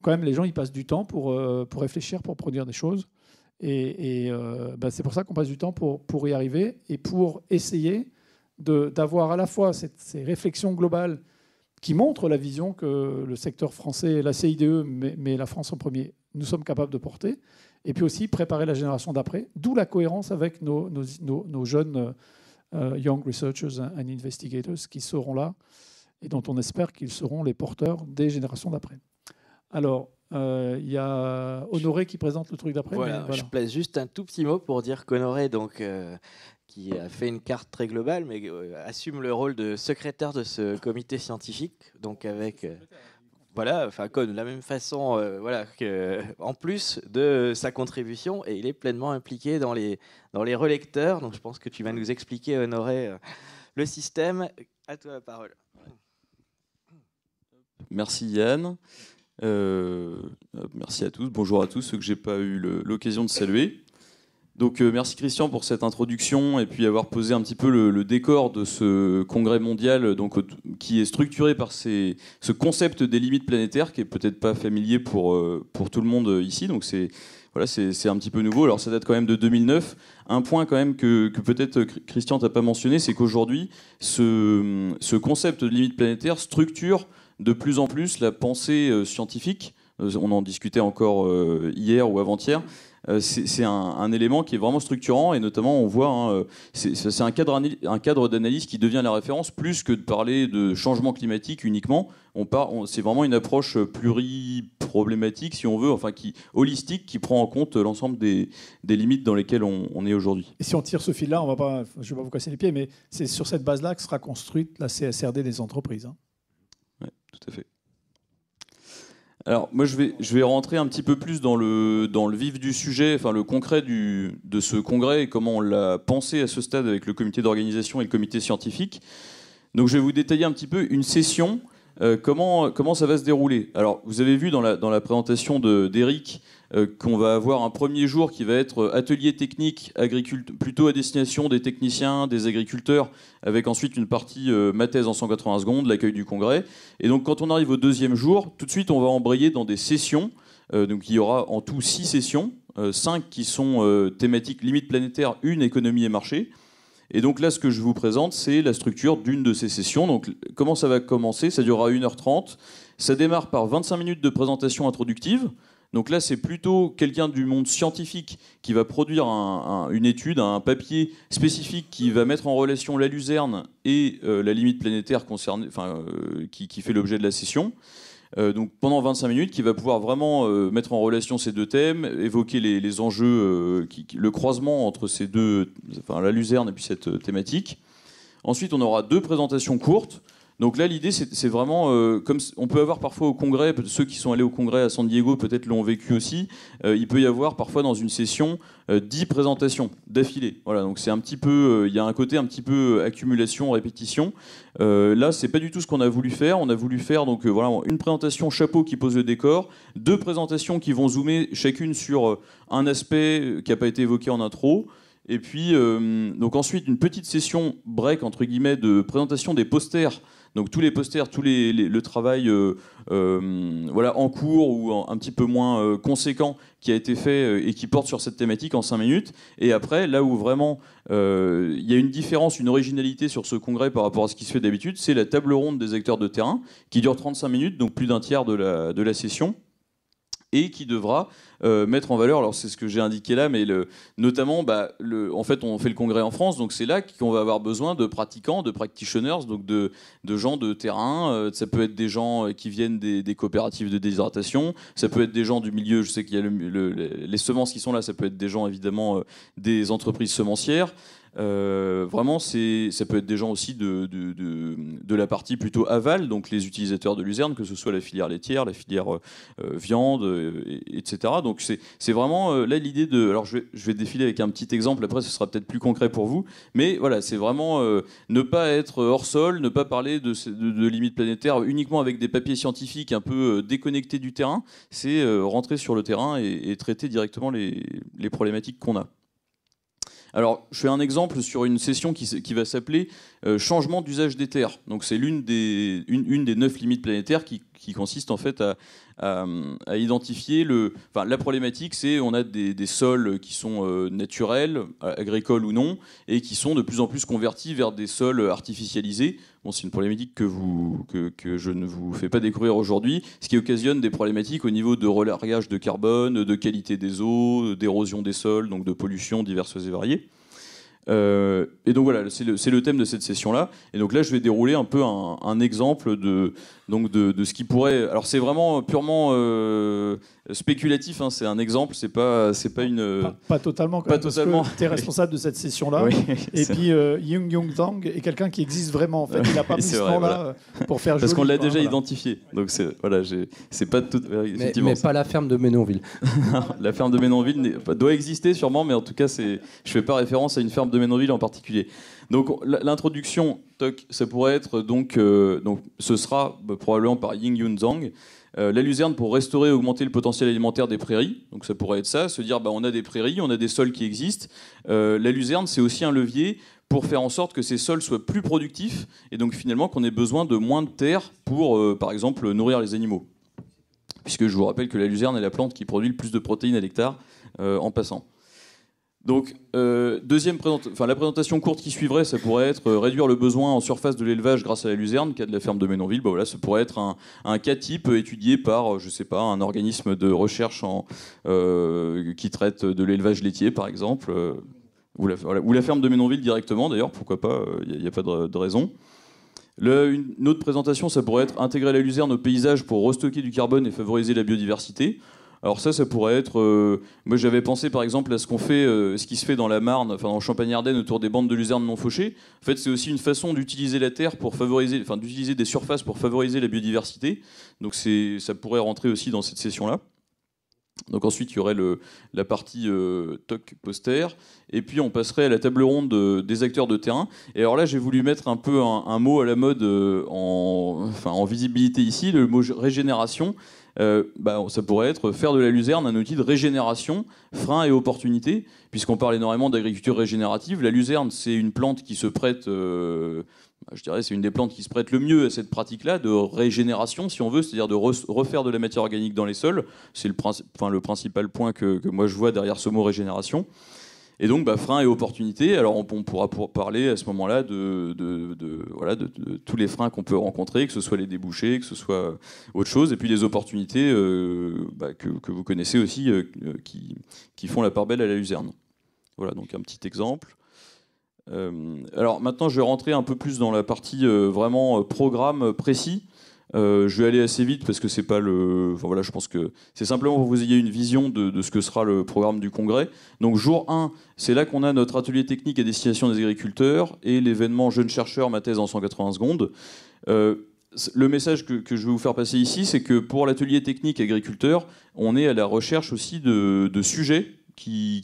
quand même, les gens, ils passent du temps pour réfléchir, pour produire des choses. Et c'est pour ça qu'on passe du temps pour y arriver et pour essayer d'avoir à la fois ces réflexions globales qui montrent la vision que le secteur français, la CIDE, mais la France en premier, nous sommes capables de porter, et puis aussi préparer la génération d'après, d'où la cohérence avec nos jeunes Young Researchers and Investigators qui seront là et dont on espère qu'ils seront les porteurs des générations d'après. Alors, il y a Honoré qui présente le truc d'après. Voilà. Je place juste un tout petit mot pour dire qu'Honoré, qui a fait une carte très globale, mais assume le rôle de secrétaire de ce comité scientifique, donc avec de la même façon, en plus de sa contribution, et il est pleinement impliqué dans les relecteurs. Donc je pense que tu vas nous expliquer, Honoré, le système. À toi la parole. Merci Yann. Merci à tous. Bonjour à tous ceux que j'ai pas eu l'occasion de saluer. Donc merci Christian pour cette introduction et puis avoir posé un petit peu le décor de ce congrès mondial qui est structuré par ce concept des limites planétaires qui est peut-être pas familier pour tout le monde ici. Donc c'est voilà, c'est un petit peu nouveau. Alors ça date quand même de 2009. Un point quand même que peut-être Christian t'a pas mentionné, c'est qu'aujourd'hui, ce concept de limite planétaire structure de plus en plus la pensée scientifique. On en discutait encore hier ou avant-hier. C'est un élément qui est vraiment structurant, et notamment on voit, c'est un cadre d'analyse qui devient la référence, plus que de parler de changement climatique uniquement. C'est vraiment une approche pluriproblématique, si on veut, enfin holistique, qui prend en compte l'ensemble des limites dans lesquelles on est aujourd'hui. Et si on tire ce fil-là, je ne vais pas vous casser les pieds, mais c'est sur cette base-là que sera construite la CSRD des entreprises. Hein. Oui, tout à fait. Alors moi je vais rentrer un petit peu plus dans le vif du sujet, enfin le concret de ce congrès et comment on l'a pensé à ce stade avec le comité d'organisation et le comité scientifique. Donc je vais vous détailler un petit peu une session, comment ça va se dérouler. Alors vous avez vu dans la présentation d'Éric qu'on va avoir un premier jour qui va être atelier technique plutôt à destination des techniciens, des agriculteurs, avec ensuite une partie ma thèse en 180 secondes, l'accueil du congrès. Et donc quand on arrive au deuxième jour, tout de suite on va embrayer dans des sessions. Donc il y aura en tout 6 sessions, 5 qui sont thématiques limite planétaire, 1 économie et marché. Et donc là, ce que je vous présente, c'est la structure d'une de ces sessions. Donc comment ça va commencer? Ça durera 1h30. Ça démarre par 25 minutes de présentation introductive. Donc là, c'est plutôt quelqu'un du monde scientifique qui va produire une étude, un papier spécifique qui va mettre en relation la luzerne et la limite planétaire concernée, qui fait l'objet de la session. Donc pendant 25 minutes, qui va pouvoir vraiment mettre en relation ces deux thèmes, évoquer les enjeux, le croisement entre ces deux, la luzerne et puis cette thématique. Ensuite, on aura 2 présentations courtes. Donc là, l'idée, c'est vraiment, comme on peut avoir parfois au congrès, ceux qui sont allés au congrès à San Diego peut-être l'ont vécu aussi, il peut y avoir parfois dans une session 10 présentations d'affilée. Voilà, donc c'est un petit peu, il y a un côté un petit peu accumulation, répétition. Là, c'est pas du tout ce qu'on a voulu faire. On a voulu faire donc voilà, une présentation chapeau qui pose le décor, 2 présentations qui vont zoomer chacune sur un aspect qui n'a pas été évoqué en intro. Et puis, donc ensuite, une petite session break, entre guillemets, de présentation des posters. Donc tous les posters, le travail en cours ou un petit peu moins conséquent qui a été fait et qui porte sur cette thématique en 5 minutes. Et après, là où vraiment il y a une différence, une originalité sur ce congrès par rapport à ce qui se fait d'habitude, c'est la table ronde des acteurs de terrain qui dure 35 minutes, donc plus d'un tiers de la session, et qui devra mettre en valeur, alors c'est ce que j'ai indiqué là, mais notamment, en fait, on fait le congrès en France, donc c'est là qu'on va avoir besoin de pratiquants, de practitioners, donc de gens de terrain. Ça peut être des gens qui viennent des coopératives de déshydratation, ça peut être des gens du milieu, je sais qu'il y a les semences qui sont là, ça peut être des gens évidemment des entreprises semencières. Vraiment, ça peut être des gens aussi de la partie plutôt aval, donc les utilisateurs de luzerne, que ce soit la filière laitière, la filière viande, etc. Donc c'est vraiment là l'idée de... Alors je vais défiler avec un petit exemple, après ce sera peut-être plus concret pour vous, mais voilà, c'est vraiment ne pas être hors sol, ne pas parler de limites planétaires uniquement avec des papiers scientifiques un peu déconnectés du terrain, c'est rentrer sur le terrain et traiter directement les problématiques qu'on a. Alors, je fais un exemple sur une session qui va s'appeler changement d'usage des terres. Donc, c'est une des 9 limites planétaires qui consiste en fait à identifier la problématique, c'est on a des sols qui sont naturels, agricoles ou non, et qui sont de plus en plus convertis vers des sols artificialisés. Bon, c'est une problématique que je ne vous fais pas découvrir aujourd'hui, ce qui occasionne des problématiques au niveau de relargage de carbone, de qualité des eaux, d'érosion des sols, donc de pollution diverses et variées. Et donc voilà, c'est le thème de cette session-là. Et donc là, je vais dérouler un peu un exemple de ce qui pourrait... Alors c'est vraiment purement spéculatif, hein, c'est un exemple, c'est pas une... Pas totalement, quand pas même, totalement. Parce que tu es responsable de cette session-là. Oui, et puis Yung Zhang est quelqu'un qui existe vraiment. En fait, il n'a pas mis ce nom-là pour faire joli. Parce qu'on l'a déjà voilà. identifié. Donc c'est pas tout... Mais pas la ferme de Ménonville. La ferme de Ménonville doit exister sûrement, mais en tout cas, je fais pas référence à une ferme de Ménonville en particulier. Donc l'introduction, ça pourrait être donc ce sera probablement par Yung Zhang. La luzerne pour restaurer et augmenter le potentiel alimentaire des prairies. Donc ça pourrait être ça, se dire on a des prairies, on a des sols qui existent. La luzerne, c'est aussi un levier pour faire en sorte que ces sols soient plus productifs et donc finalement qu'on ait besoin de moins de terre pour, par exemple, nourrir les animaux. Puisque je vous rappelle que la luzerne est la plante qui produit le plus de protéines à l'hectare en passant. Donc, la présentation courte qui suivrait, ça pourrait être réduire le besoin en surface de l'élevage grâce à la luzerne, cas de la ferme de Ménonville. Bon, voilà, ça pourrait être un cas type étudié par, je sais pas, un organisme de recherche qui traite de l'élevage laitier, par exemple, ou la ferme de Ménonville directement, d'ailleurs, pourquoi pas, il n'y a pas de raison. Une autre présentation, ça pourrait être intégrer la luzerne au paysage pour restocker du carbone et favoriser la biodiversité. Alors ça pourrait être... moi, j'avais pensé, par exemple, à ce qui se fait dans la Marne, enfin en Champagne-Ardenne, autour des bandes de luzerne non fauchées. En fait, c'est aussi une façon d'utiliser la terre pour favoriser... Enfin, d'utiliser des surfaces pour favoriser la biodiversité. Donc ça pourrait rentrer aussi dans cette session-là. Donc ensuite, il y aurait la partie TOC poster. Et puis, on passerait à la table ronde des acteurs de terrain. Et alors là, j'ai voulu mettre un peu un mot à la mode en visibilité ici, le mot régénération. Ça pourrait être faire de la luzerne un outil de régénération, frein et opportunité, puisqu'on parle énormément d'agriculture régénérative. La luzerne, c'est une plante qui se prête, je dirais, c'est une des plantes qui se prête le mieux à cette pratique-là de régénération, si on veut, c'est-à-dire de refaire de la matière organique dans les sols. C'est le principal point que moi je vois derrière ce mot régénération. Et donc, frein et opportunité. Alors, on pourra parler à ce moment-là de tous les freins qu'on peut rencontrer, que ce soit les débouchés, que ce soit autre chose, et puis les opportunités que vous connaissez aussi, qui font la part belle à la luzerne. Voilà, donc un petit exemple. Alors maintenant, je vais rentrer un peu plus dans la partie vraiment programme précis. Je vais aller assez vite parce que c'est pas je pense que c'est simplement pour que vous ayez une vision de ce que sera le programme du congrès. Donc jour 1, c'est là qu'on a notre atelier technique à destination des agriculteurs et l'événement Jeunes chercheurs, ma thèse en 180 secondes. Le message que je vais vous faire passer ici, c'est que pour l'atelier technique agriculteur, on est à la recherche aussi de sujets qui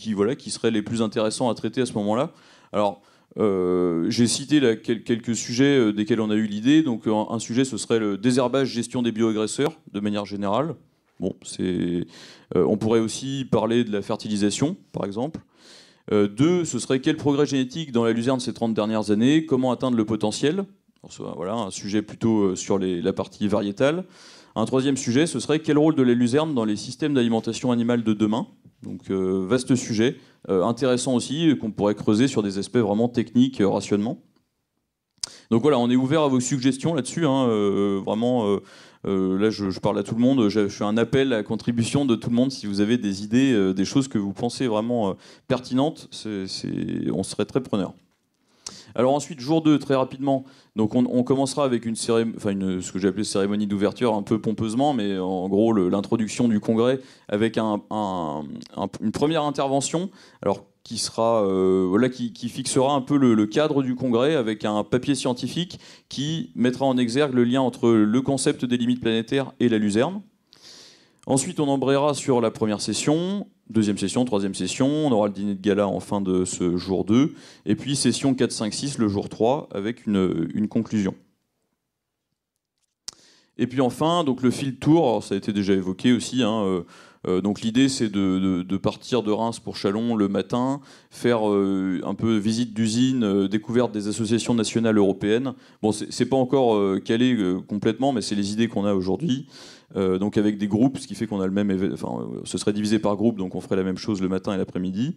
seraient les plus intéressants à traiter à ce moment-là. Alors, j'ai cité quelques sujets desquels on a eu l'idée. Donc un sujet, ce serait le désherbage, gestion des bioagresseurs, de manière générale. Bon, on pourrait aussi parler de la fertilisation, par exemple. 2, ce serait quel progrès génétique dans la luzerne ces 30 dernières années, comment atteindre le potentiel. Voilà, un sujet plutôt sur la partie variétale. Un 3e sujet, ce serait quel rôle de la luzerne dans les systèmes d'alimentation animale de demain. Donc vaste sujet, intéressant aussi, qu'on pourrait creuser sur des aspects vraiment techniques, rationnement. Donc voilà, on est ouvert à vos suggestions là-dessus. Vraiment, là je parle à tout le monde, je fais un appel à la contribution de tout le monde. Si vous avez des idées, des choses que vous pensez vraiment pertinentes, on serait très preneurs. Alors ensuite, jour 2, très rapidement, donc on commencera avec ce que j'ai appelé cérémonie d'ouverture un peu pompeusement, mais en gros l'introduction du congrès avec une première intervention, alors qui sera qui fixera un peu le cadre du congrès avec un papier scientifique qui mettra en exergue le lien entre le concept des limites planétaires et la luzerne. Ensuite, on embrayera sur la première session, deuxième session, troisième session, on aura le dîner de gala en fin de ce jour 2, et puis session 4, 5, 6, le jour 3, avec une conclusion. Et puis enfin, donc le field tour, alors ça a été déjà évoqué aussi, donc l'idée c'est de partir de Reims pour Châlons le matin, faire un peu visite d'usine, découverte des associations nationales européennes. Bon, c'est pas encore calé complètement, mais c'est les idées qu'on a aujourd'hui. Donc avec des groupes, ce qui fait qu'on a le même ce serait divisé par groupe, donc on ferait la même chose le matin et l'après-midi.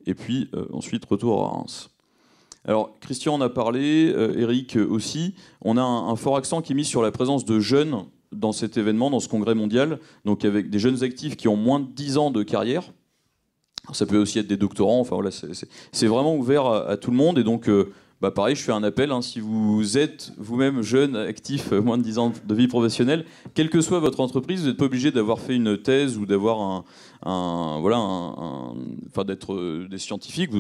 Et puis ensuite retour à Reims. Alors Christian en a parlé, Eric aussi. On a un fort accent qui est mis sur la présence de jeunes dans cet événement, dans ce congrès mondial, donc avec des jeunes actifs qui ont moins de 10 ans de carrière. Alors, ça peut aussi être des doctorants, enfin voilà, c'est vraiment ouvert à tout le monde. Et donc pareil, je fais un appel, si vous êtes vous-même jeune, actif, moins de 10 ans de vie professionnelle, quelle que soit votre entreprise, vous n'êtes pas obligé d'avoir fait une thèse ou d'avoir d'être des scientifiques.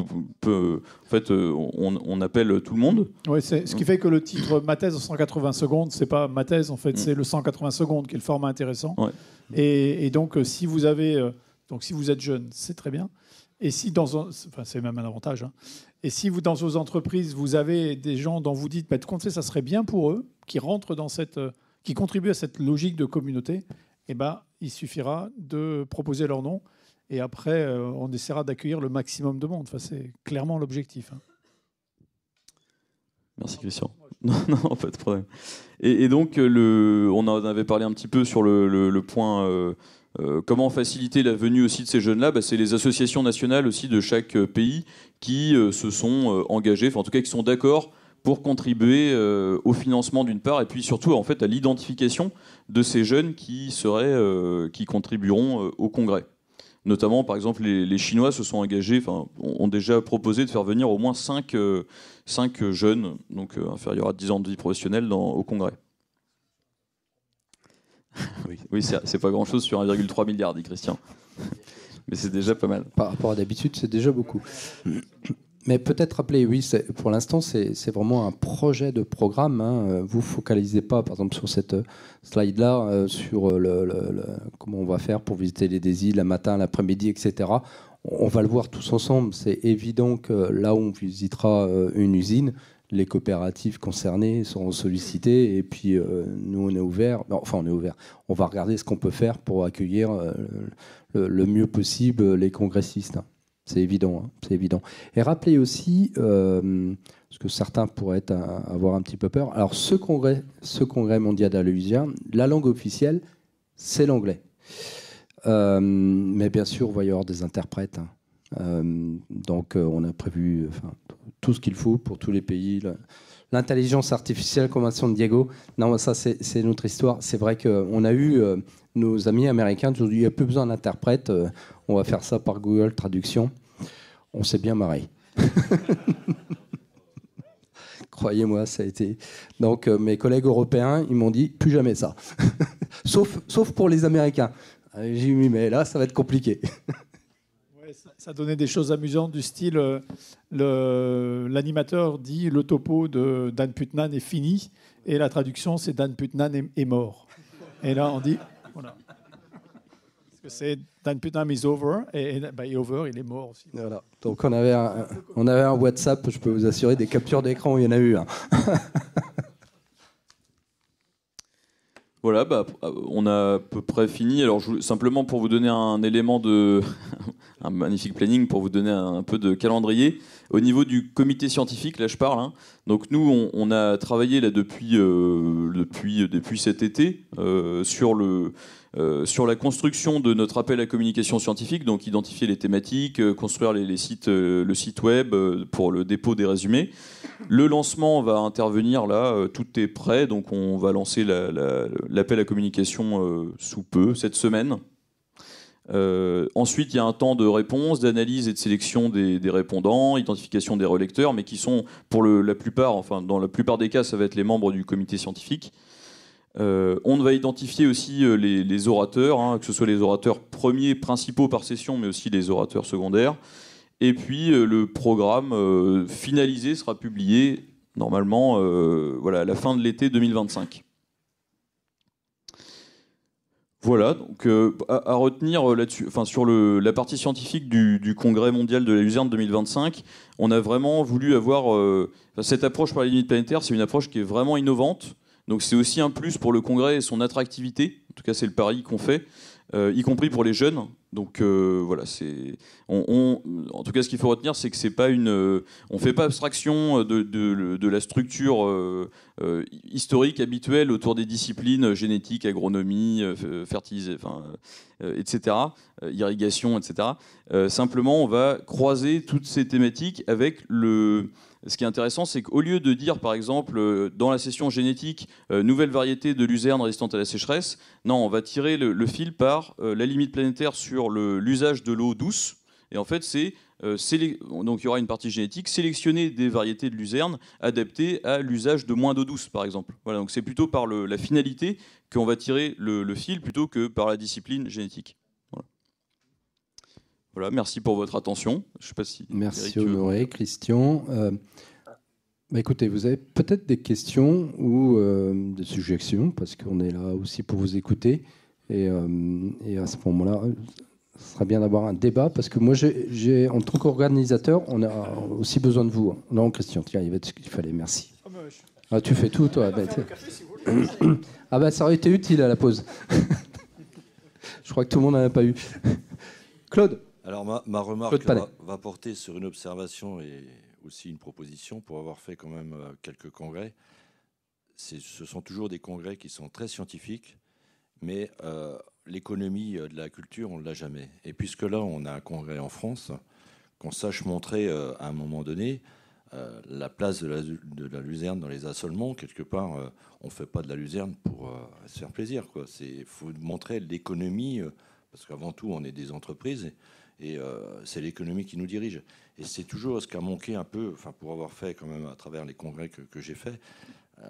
On appelle tout le monde. Oui, ce qui fait que le titre Ma thèse en 180 secondes, c'est pas ma thèse, en fait, c'est le 180 secondes qui est le format intéressant. Ouais. Et donc, si vous êtes jeune, c'est très bien. Et si c'est même un avantage. Et si dans vos entreprises, vous avez des gens dont vous dites, ça serait bien pour eux, qui rentrent qui contribuent à cette logique de communauté, il suffira de proposer leur nom. Et après, on essaiera d'accueillir le maximum de monde. C'est clairement l'objectif. Merci Christian. Non, pas de problème. Et donc, on en avait parlé un petit peu sur le point Comment faciliter la venue aussi de ces jeunes-là? C'est les associations nationales aussi de chaque pays qui se sont engagées, enfin en tout cas qui sont d'accord pour contribuer au financement d'une part, et puis surtout en fait à l'identification de ces jeunes qui contribueront au congrès. Notamment, par exemple, les Chinois se sont engagés, ont déjà proposé de faire venir au moins 5 jeunes, donc inférieurs à 10 ans de vie professionnelle, au congrès. Oui, c'est pas grand-chose sur 1,3 milliard, dit Christian. Mais c'est déjà pas mal. Par rapport à d'habitude, c'est déjà beaucoup. Mais peut-être rappeler, oui, pour l'instant, c'est vraiment un projet de programme. Hein. Vous ne focalisez pas, par exemple, sur cette slide-là, sur comment on va faire pour visiter les îles le matin, l'après-midi, etc. On va le voir tous ensemble. C'est évident que là où on visitera une usine, les coopératives concernées seront sollicitées et puis nous on est ouverts. Enfin on est ouverts. On va regarder ce qu'on peut faire pour accueillir le mieux possible les congressistes. C'est évident, hein, c'est évident. Et rappelez aussi, parce que certains pourraient avoir un petit peu peur. Alors ce congrès mondial d'Alésia, la langue officielle c'est l'anglais. Mais bien sûr il va y avoir des interprètes. Hein. Donc on a prévu tout ce qu'il faut pour tous les pays. L'intelligence artificielle, comme San Diego, non, ça c'est notre histoire. C'est vrai qu'on a eu nos amis américains qui ont dit il n'y a plus besoin d'interprète, on va faire ça par Google Traduction. On s'est bien marré. Croyez-moi, ça a été. Donc mes collègues européens, ils m'ont dit plus jamais ça. sauf pour les Américains. J'ai dit oui, mais là ça va être compliqué. Ça donnait des choses amusantes du style l'animateur dit le topo de Dan Putnam est fini et la traduction c'est Dan Putnam est mort. Et là on dit voilà. Parce que c'est Dan Putnam is over et over il est mort aussi. Voilà. Donc on avait un WhatsApp, je peux vous assurer des captures d'écran, il y en a eu un. Voilà, on a à peu près fini. Alors, simplement pour vous donner un élément un magnifique planning, pour vous donner un peu de calendrier. Au niveau du comité scientifique, là je parle. Hein. Donc nous, on a travaillé là depuis cet été sur la construction de notre appel à communication scientifique, donc identifier les thématiques, construire le site web pour le dépôt des résumés. Le lancement va intervenir là, tout est prêt, donc on va lancer l'appel à communication sous peu, cette semaine. Ensuite, il y a un temps de réponse, d'analyse et de sélection des répondants, identification des relecteurs, mais qui sont dans la plupart des cas, ça va être les membres du comité scientifique. On va identifier aussi les orateurs, hein, que ce soit les orateurs premiers, principaux par session, mais aussi les orateurs secondaires. Et puis le programme finalisé sera publié normalement à la fin de l'été 2025. Voilà, donc à retenir là-dessus, sur la partie scientifique du Congrès mondial de la Luzerne 2025, on a vraiment voulu avoir cette approche par les limites planétaires, c'est une approche qui est vraiment innovante. Donc c'est aussi un plus pour le Congrès et son attractivité. En tout cas, c'est le pari qu'on fait, y compris pour les jeunes. Donc voilà, en tout cas, ce qu'il faut retenir, c'est que c'est pas on fait pas abstraction de la structure historique habituelle autour des disciplines génétique, agronomie, etc., irrigation, etc. Simplement, on va croiser toutes ces thématiques avec Ce qui est intéressant, c'est qu'au lieu de dire, par exemple, dans la session génétique, nouvelle variété de luzerne résistante à la sécheresse, non, on va tirer le fil par la limite planétaire sur l'usage de l'eau douce. Et en fait, donc il y aura une partie génétique, sélectionner des variétés de luzerne adaptées à l'usage de moins d'eau douce, par exemple. Voilà, donc c'est plutôt par la finalité qu'on va tirer le fil plutôt que par la discipline génétique. Voilà, merci pour votre attention. Je sais pas si merci Eric, Honoré, Christian. Écoutez, vous avez peut-être des questions ou des suggestions, parce qu'on est là aussi pour vous écouter. Et à ce moment-là, ce serait bien d'avoir un débat, parce que moi, en tant qu'organisateur, on a aussi besoin de vous. Non, Christian, tiens, il y avait ce qu'il fallait, merci. Ah, tu fais tout, toi. Ça aurait été utile à la pause. Je crois que tout le monde n'en a pas eu. Claude. Alors ma remarque va porter sur une observation et aussi une proposition pour avoir fait quand même quelques congrès. Ce sont toujours des congrès qui sont très scientifiques, mais l'économie de la culture, on ne l'a jamais. Et puisque là, on a un congrès en France, qu'on sache montrer à un moment donné la place de la luzerne dans les assolements. Quelque part, on ne fait pas de la luzerne pour se faire plaisir. Il faut montrer l'économie, parce qu'avant tout, on est des entreprises, et c'est l'économie qui nous dirige. Et c'est toujours ce qu'a manqué un peu, pour avoir fait quand même à travers les congrès que j'ai fait,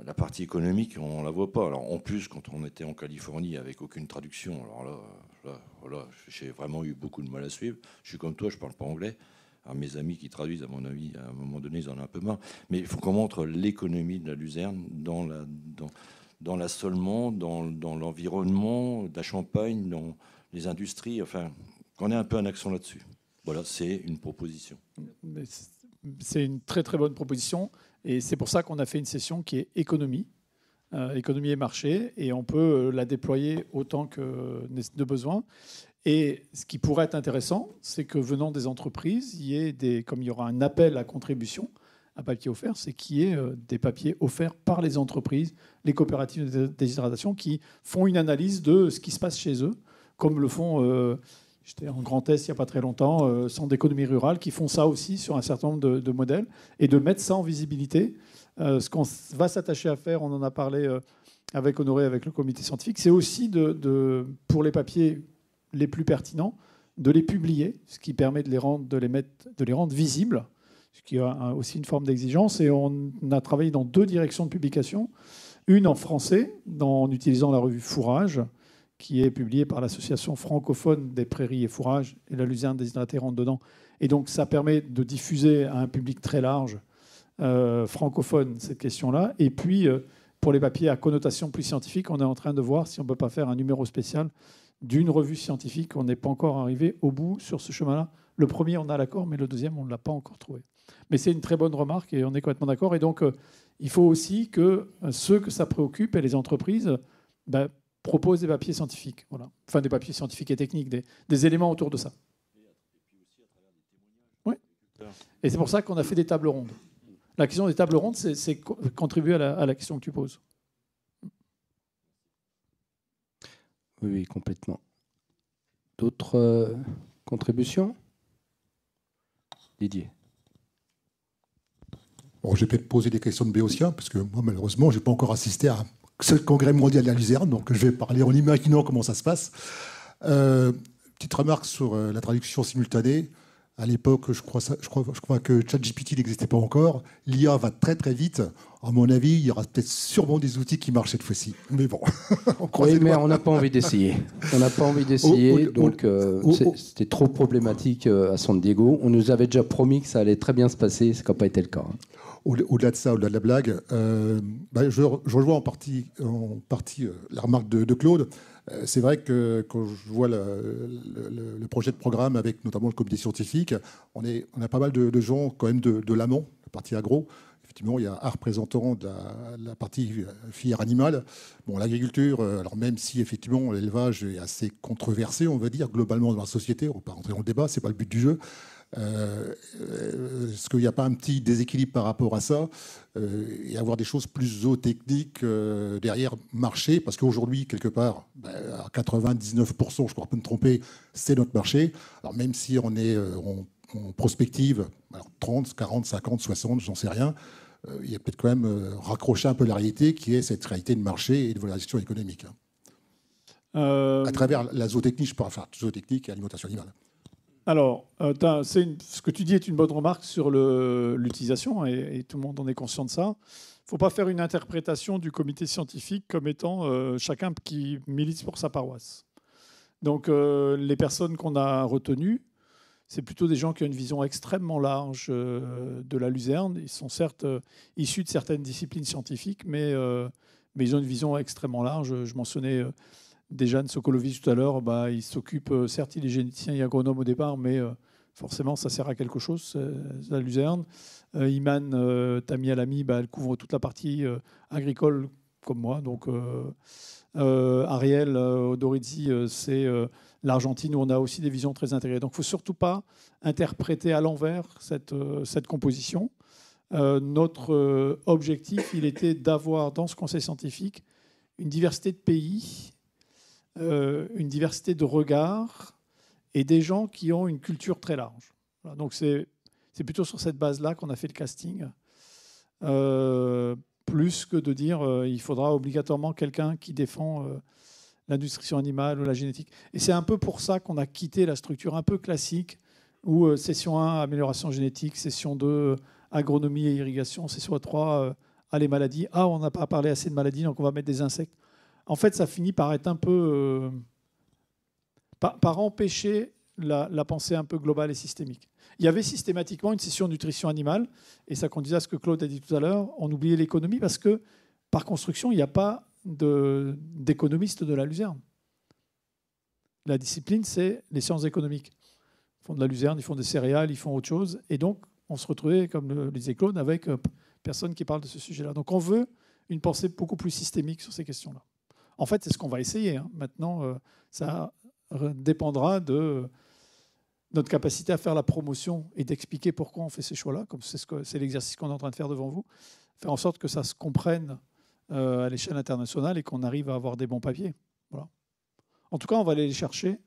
la partie économique, on ne la voit pas. Alors, en plus, quand on était en Californie avec aucune traduction, alors là, j'ai vraiment eu beaucoup de mal à suivre. Je suis comme toi, je ne parle pas anglais. Alors, mes amis qui traduisent, à mon avis, à un moment donné, ils en ont un peu marre. Mais il faut qu'on montre l'économie de la luzerne dans l'assolement, dans l'environnement, de la Champagne, dans les industries. Enfin, qu'on ait un peu un accent là-dessus. Voilà, c'est une proposition. C'est une très très bonne proposition. Et c'est pour ça qu'on a fait une session qui est économie, économie et marché. Et on peut la déployer autant que de besoin. Et ce qui pourrait être intéressant, c'est que venant des entreprises, il y ait comme il y aura un appel à contribution, à papier offert, c'est qu'il y ait des papiers offerts par les entreprises, les coopératives de déshydratation, qui font une analyse de ce qui se passe chez eux, comme le font, j'étais en Grand Est il n'y a pas très longtemps, centre d'économie rurale, qui font ça aussi sur un certain nombre de modèles, et de mettre ça en visibilité. Ce qu'on va s'attacher à faire, on en a parlé avec Honoré, avec le comité scientifique, c'est aussi pour les papiers les plus pertinents, de les publier, ce qui permet de les rendre visibles, ce qui a aussi une forme d'exigence. Et on a travaillé dans 2 directions de publication. Une en français, en utilisant la revue Fourrage, qui est publiée par l'association francophone des prairies et fourrages, et la luzerne déshydratée rentre dedans. Et donc ça permet de diffuser à un public très large francophone cette question-là. Et puis, pour les papiers à connotation plus scientifique, on est en train de voir si on ne peut pas faire un numéro spécial d'une revue scientifique. On n'est pas encore arrivé au bout sur ce chemin-là. Le premier, on a l'accord, mais le deuxième, on ne l'a pas encore trouvé. Mais c'est une très bonne remarque et on est complètement d'accord. Et donc, il faut aussi que ceux que ça préoccupe et les entreprises proposent des papiers scientifiques. Voilà. Enfin, des papiers scientifiques et techniques, des éléments autour de ça. Oui. Et c'est pour ça qu'on a fait des tables rondes. La question des tables rondes, c'est contribuer à la question que tu poses. Oui, complètement. D'autres contributions ? Didier. Bon, je vais peut-être poser des questions de béotien, parce que moi, malheureusement, je n'ai pas encore assisté à ce congrès mondial de la luzerne, donc je vais parler en imaginant comment ça se passe. Petite remarque sur la traduction simultanée. À l'époque, je crois que ChatGPT n'existait pas encore. L'IA va très très vite. À mon avis, il y aura peut-être sûrement des outils qui marchent cette fois-ci. Mais bon, oui, mais on n'a pas envie d'essayer. On n'a pas envie d'essayer, donc c'était trop problématique à San Diego. On nous avait déjà promis que ça allait très bien se passer, ce qui n'a pas été le cas. Au-delà de ça, au-delà de la blague, je rejoins en partie la remarque de Claude. C'est vrai que quand je vois le projet de programme avec notamment le comité scientifique, on a pas mal de gens quand même de l'amont, la partie agro. Effectivement, il y a un représentant de la partie filière animale. Bon, l'agriculture, alors même si effectivement l'élevage est assez controversé, on va dire, globalement dans la société, on ne va pas rentrer dans le débat, ce n'est pas le but du jeu. Est-ce qu'il n'y a pas un petit déséquilibre par rapport à ça et avoir des choses plus zootechniques derrière marché, parce qu'aujourd'hui, quelque part, à 99%, je ne crois pas me tromper, c'est notre marché. Alors même si on est en prospective, alors 30, 40, 50, 60, j'en sais rien, il y a peut-être quand même raccrocher un peu la réalité qui est cette réalité de marché et de valorisation économique. À travers la zootechnie, je parle, enfin zootechnique et alimentation animale. Alors, ce que tu dis est une bonne remarque sur l'utilisation, et tout le monde en est conscient de ça. Il ne faut pas faire une interprétation du comité scientifique comme étant chacun qui milite pour sa paroisse. Donc, les personnes qu'on a retenues, c'est plutôt des gens qui ont une vision extrêmement large de la luzerne. Ils sont certes issus de certaines disciplines scientifiques, mais ils ont une vision extrêmement large. Je mentionnais Dejan Sokolovic tout à l'heure, il s'occupe, certes il est généticien et agronome au départ, mais forcément ça sert à quelque chose, la luzerne. Iman Tamialami, elle couvre toute la partie agricole comme moi. Donc Ariel Odorizzi, c'est l'Argentine où on a aussi des visions très intégrées. Donc il ne faut surtout pas interpréter à l'envers cette composition. Notre objectif, il était d'avoir dans ce conseil scientifique une diversité de pays, une diversité de regards et des gens qui ont une culture très large. Voilà, donc c'est plutôt sur cette base-là qu'on a fait le casting, plus que de dire il faudra obligatoirement quelqu'un qui défend la nutrition animale ou la génétique. Et c'est un peu pour ça qu'on a quitté la structure un peu classique où session 1, amélioration génétique, session 2, agronomie et irrigation, session 3, les maladies. Ah, on n'a pas parlé assez de maladies, donc on va mettre des insectes. En fait, ça finit par être un peu... par empêcher la pensée un peu globale et systémique. Il y avait systématiquement une session nutrition animale, et ça conduisait à ce que Claude a dit tout à l'heure, on oubliait l'économie parce que, par construction, il n'y a pas d'économistes de la luzerne. La discipline, c'est les sciences économiques. Ils font de la luzerne, ils font des céréales, ils font autre chose, et donc on se retrouvait, comme le disait Claude, avec personne qui parle de ce sujet-là. Donc on veut une pensée beaucoup plus systémique sur ces questions-là. En fait, c'est ce qu'on va essayer. Maintenant, ça dépendra de notre capacité à faire la promotion et d'expliquer pourquoi on fait ces choix-là, comme c'est l'exercice qu'on est en train de faire devant vous, faire en sorte que ça se comprenne à l'échelle internationale et qu'on arrive à avoir des bons papiers. Voilà. En tout cas, on va aller les chercher,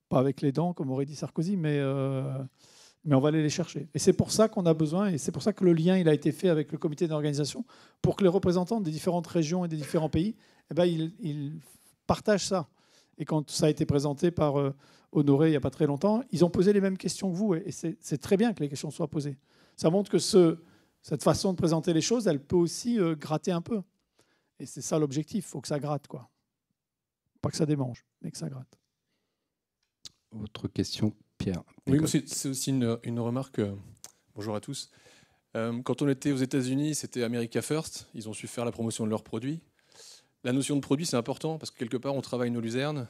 pas avec les dents, comme aurait dit Sarkozy, mais on va aller les chercher. Et c'est pour ça qu'on a besoin, et c'est pour ça que le lien il a été fait avec le comité d'organisation, pour que les représentants des différentes régions et des différents pays, ils partagent ça. Et quand ça a été présenté par Honoré il n'y a pas très longtemps, ils ont posé les mêmes questions que vous, et c'est très bien que les questions soient posées. Ça montre que cette façon de présenter les choses, elle peut aussi gratter un peu. Et c'est ça l'objectif, il faut que ça gratte, quoi. Pas que ça démange, mais que ça gratte. Autre question, Pierre. Oui, c'est aussi une remarque. Bonjour à tous. Quand on était aux États-Unis, c'était America First. Ils ont su faire la promotion de leurs produits. La notion de produit, c'est important parce que quelque part, on travaille nos luzernes.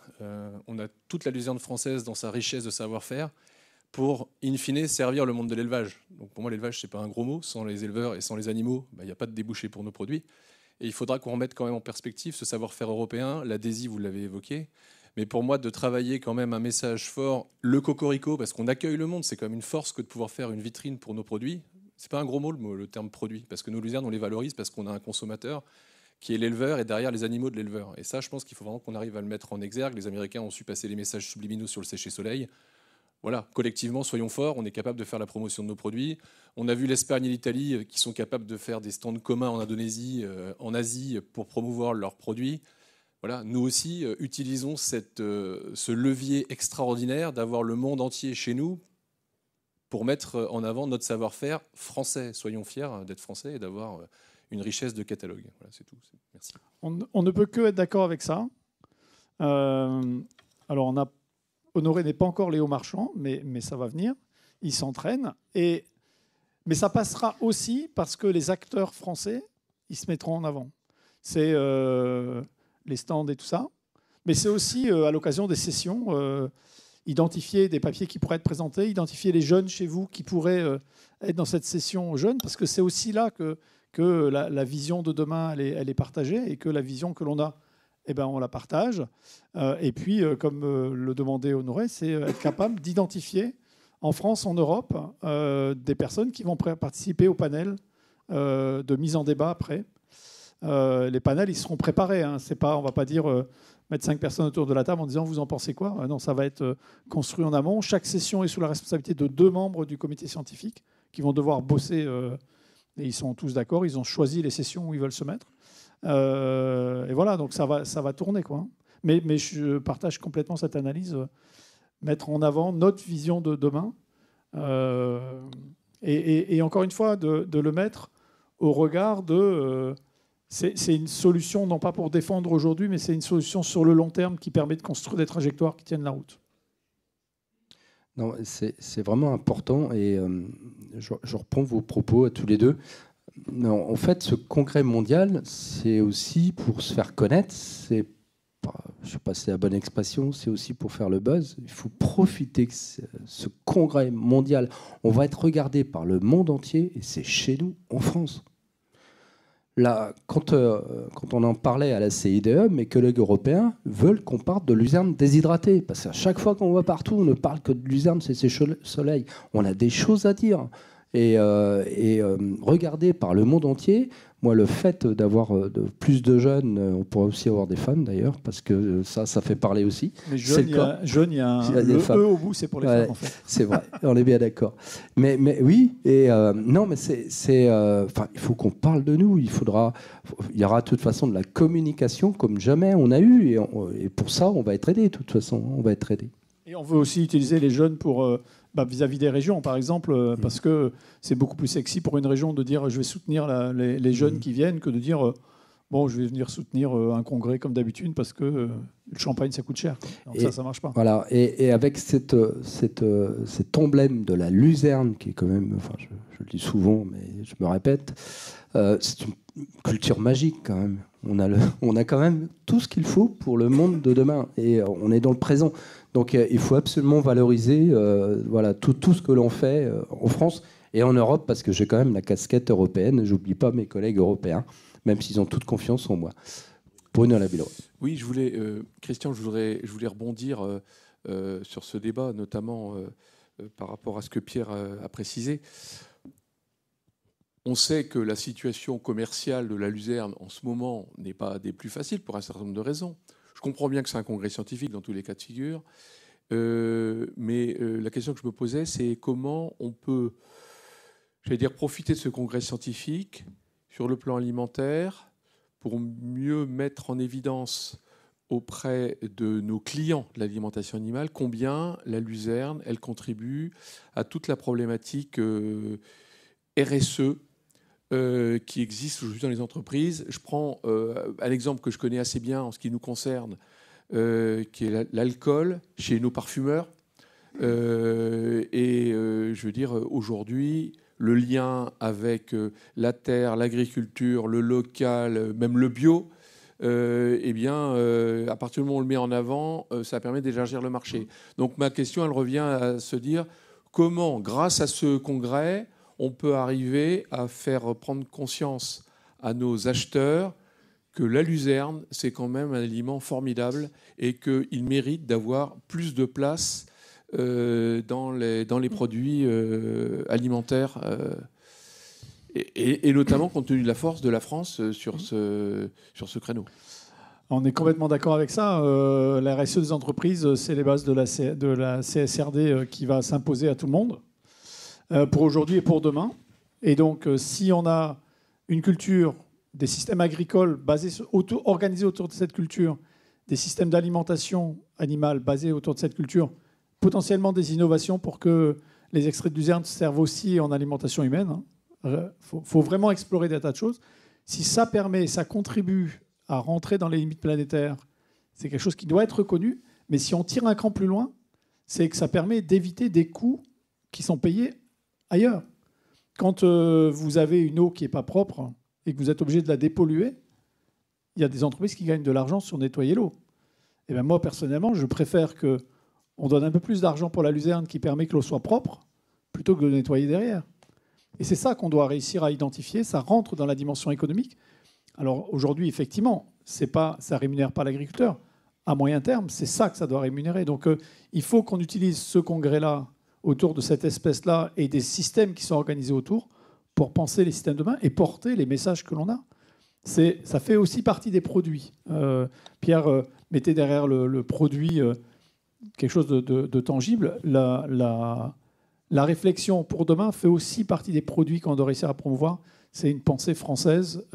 On a toute la luzerne française dans sa richesse de savoir-faire pour, in fine, servir le monde de l'élevage. Donc pour moi, l'élevage, ce n'est pas un gros mot. Sans les éleveurs et sans les animaux, il n'y a pas de débouché pour nos produits. Et il faudra qu'on remette quand même en perspective ce savoir-faire européen. La DESI, vous l'avez évoqué. Mais pour moi, de travailler quand même un message fort, le cocorico, parce qu'on accueille le monde, c'est quand même une force que de pouvoir faire une vitrine pour nos produits. C'est pas un gros mot, le terme produit, parce que nos luzernes, on les valorise parce qu'on a un consommateur qui est l'éleveur et derrière les animaux de l'éleveur. Et ça, je pense qu'il faut vraiment qu'on arrive à le mettre en exergue. Les Américains ont su passer les messages subliminaux sur le séché-soleil. Voilà, collectivement, soyons forts, on est capable de faire la promotion de nos produits. On a vu l'Espagne et l'Italie qui sont capables de faire des stands communs en Indonésie, en Asie, pour promouvoir leurs produits. Voilà, nous aussi, utilisons ce levier extraordinaire d'avoir le monde entier chez nous pour mettre en avant notre savoir-faire français. Soyons fiers d'être français et d'avoir une richesse de catalogue. Voilà, c'est tout. Merci. On ne peut que être d'accord avec ça. Alors, Honoré n'est pas encore Léo Marchand, mais ça va venir. Il s'entraîne. Mais ça passera aussi parce que les acteurs français, ils se mettront en avant. C'est les stands et tout ça. Mais c'est aussi, à l'occasion des sessions, identifier des papiers qui pourraient être présentés, identifier les jeunes chez vous qui pourraient être dans cette session jeunes, parce que c'est aussi là que la vision de demain, elle est partagée, et que la vision que l'on a, on la partage. Et puis, comme le demandait Honoré, c'est être capable d'identifier en France, en Europe, des personnes qui vont participer au panel de mise en débat après. Les panels, ils seront préparés. On ne va pas dire mettre 5 personnes autour de la table en disant « vous en pensez quoi ?» Non, ça va être construit en amont. Chaque session est sous la responsabilité de 2 membres du comité scientifique qui vont devoir bosser. Et ils sont tous d'accord, ils ont choisi les sessions où ils veulent se mettre. Et voilà, donc ça va tourner, quoi. Mais je partage complètement cette analyse. Mettre en avant notre vision de demain. Et encore une fois, de le mettre au regard de... c'est une solution, non pas pour défendre aujourd'hui, mais c'est une solution sur le long terme qui permet de construire des trajectoires qui tiennent la route. Non, c'est vraiment important, et je reprends vos propos à tous les deux. Non, en fait, ce congrès mondial, c'est aussi pour se faire connaître. Je ne sais pas si c'est la bonne expression, c'est aussi pour faire le buzz. Il faut profiter que ce congrès mondial, on va être regardé par le monde entier, et c'est chez nous, en France. Là, quand on en parlait à la CIDE, mes collègues européens veulent qu'on parle de luzerne déshydratée. Parce qu'à chaque fois qu'on va partout, on ne parle que de luzerne, c'est soleil. On a des choses à dire. Et regardé par le monde entier, moi, le fait d'avoir plus de jeunes, on pourrait aussi avoir des femmes d'ailleurs, parce que ça fait parler aussi. Mais C'est jeune, il y a des femmes. E au bout, c'est pour les femmes en fait. C'est vrai, on est bien d'accord. Mais oui, et non, mais il faut qu'on parle de nous. Il y aura de toute façon de la communication comme jamais on a eu, et pour ça, on va être aidé. De toute façon, on va être aidé. Et on veut aussi utiliser les jeunes pour vis-à-vis des régions, par exemple, parce que c'est beaucoup plus sexy pour une région de dire je vais soutenir les jeunes qui viennent que de dire bon, je vais venir soutenir un congrès comme d'habitude parce que le champagne, ça coûte cher. Donc ça marche pas. Voilà, et avec cet emblème de la luzerne, qui est quand même, enfin, je le dis souvent, mais je me répète, c'est une culture magique quand même. On a quand même tout ce qu'il faut pour le monde de demain, et on est dans le présent. Donc il faut absolument valoriser tout ce que l'on fait en France et en Europe, parce que j'ai quand même la casquette européenne. J'oublie pas mes collègues européens, même s'ils ont toute confiance en moi. Bruno Labillero. Oui, Christian, je voulais rebondir sur ce débat, notamment par rapport à ce que Pierre a précisé. On sait que la situation commerciale de la luzerne en ce moment n'est pas des plus faciles pour un certain nombre de raisons. Je comprends bien que c'est un congrès scientifique dans tous les cas de figure, mais la question que je me posais, c'est comment on peut, profiter de ce congrès scientifique sur le plan alimentaire pour mieux mettre en évidence auprès de nos clients de l'alimentation animale combien la luzerne, elle contribue à toute la problématique RSE qui existe aujourd'hui dans les entreprises. Je prends un exemple que je connais assez bien en ce qui nous concerne, qui est l'alcool chez nos parfumeurs. Aujourd'hui, le lien avec la terre, l'agriculture, le local, même le bio, à partir du moment où on le met en avant, ça permet d'élargir le marché. Donc ma question, elle revient à se dire comment, grâce à ce congrès, on peut arriver à faire prendre conscience à nos acheteurs que la luzerne, c'est quand même un aliment formidable et qu'il mérite d'avoir plus de place dans les produits alimentaires, et notamment compte tenu de la force de la France sur ce créneau. On est complètement d'accord avec ça. La RSE des entreprises, c'est les bases de la CSRD qui va s'imposer à tout le monde, pour aujourd'hui et pour demain. Et donc, si on a une culture, des systèmes agricoles organisés autour de cette culture, des systèmes d'alimentation animale basés autour de cette culture, potentiellement des innovations pour que les extraits de luzerne servent aussi en alimentation humaine. Faut vraiment explorer des tas de choses. Si ça permet, ça contribue à rentrer dans les limites planétaires, c'est quelque chose qui doit être reconnu. Mais si on tire un cran plus loin, c'est que ça permet d'éviter des coûts qui sont payés ailleurs. Quand vous avez une eau qui n'est pas propre et que vous êtes obligé de la dépolluer, il y a des entreprises qui gagnent de l'argent sur nettoyer l'eau. Et bien moi, personnellement, je préfère qu'on donne un peu plus d'argent pour la luzerne qui permet que l'eau soit propre plutôt que de nettoyer derrière. Et c'est ça qu'on doit réussir à identifier. Ça rentre dans la dimension économique. Alors aujourd'hui, effectivement, ça ne rémunère pas l'agriculteur. À moyen terme, c'est ça que ça doit rémunérer. Donc il faut qu'on utilise ce congrès-là autour de cette espèce-là et des systèmes qui sont organisés autour pour penser les systèmes de demain et porter les messages que l'on a. Ça fait aussi partie des produits. Pierre mettait derrière le produit quelque chose de tangible. La réflexion pour demain fait aussi partie des produits qu'on doit réussir à promouvoir. C'est une pensée française,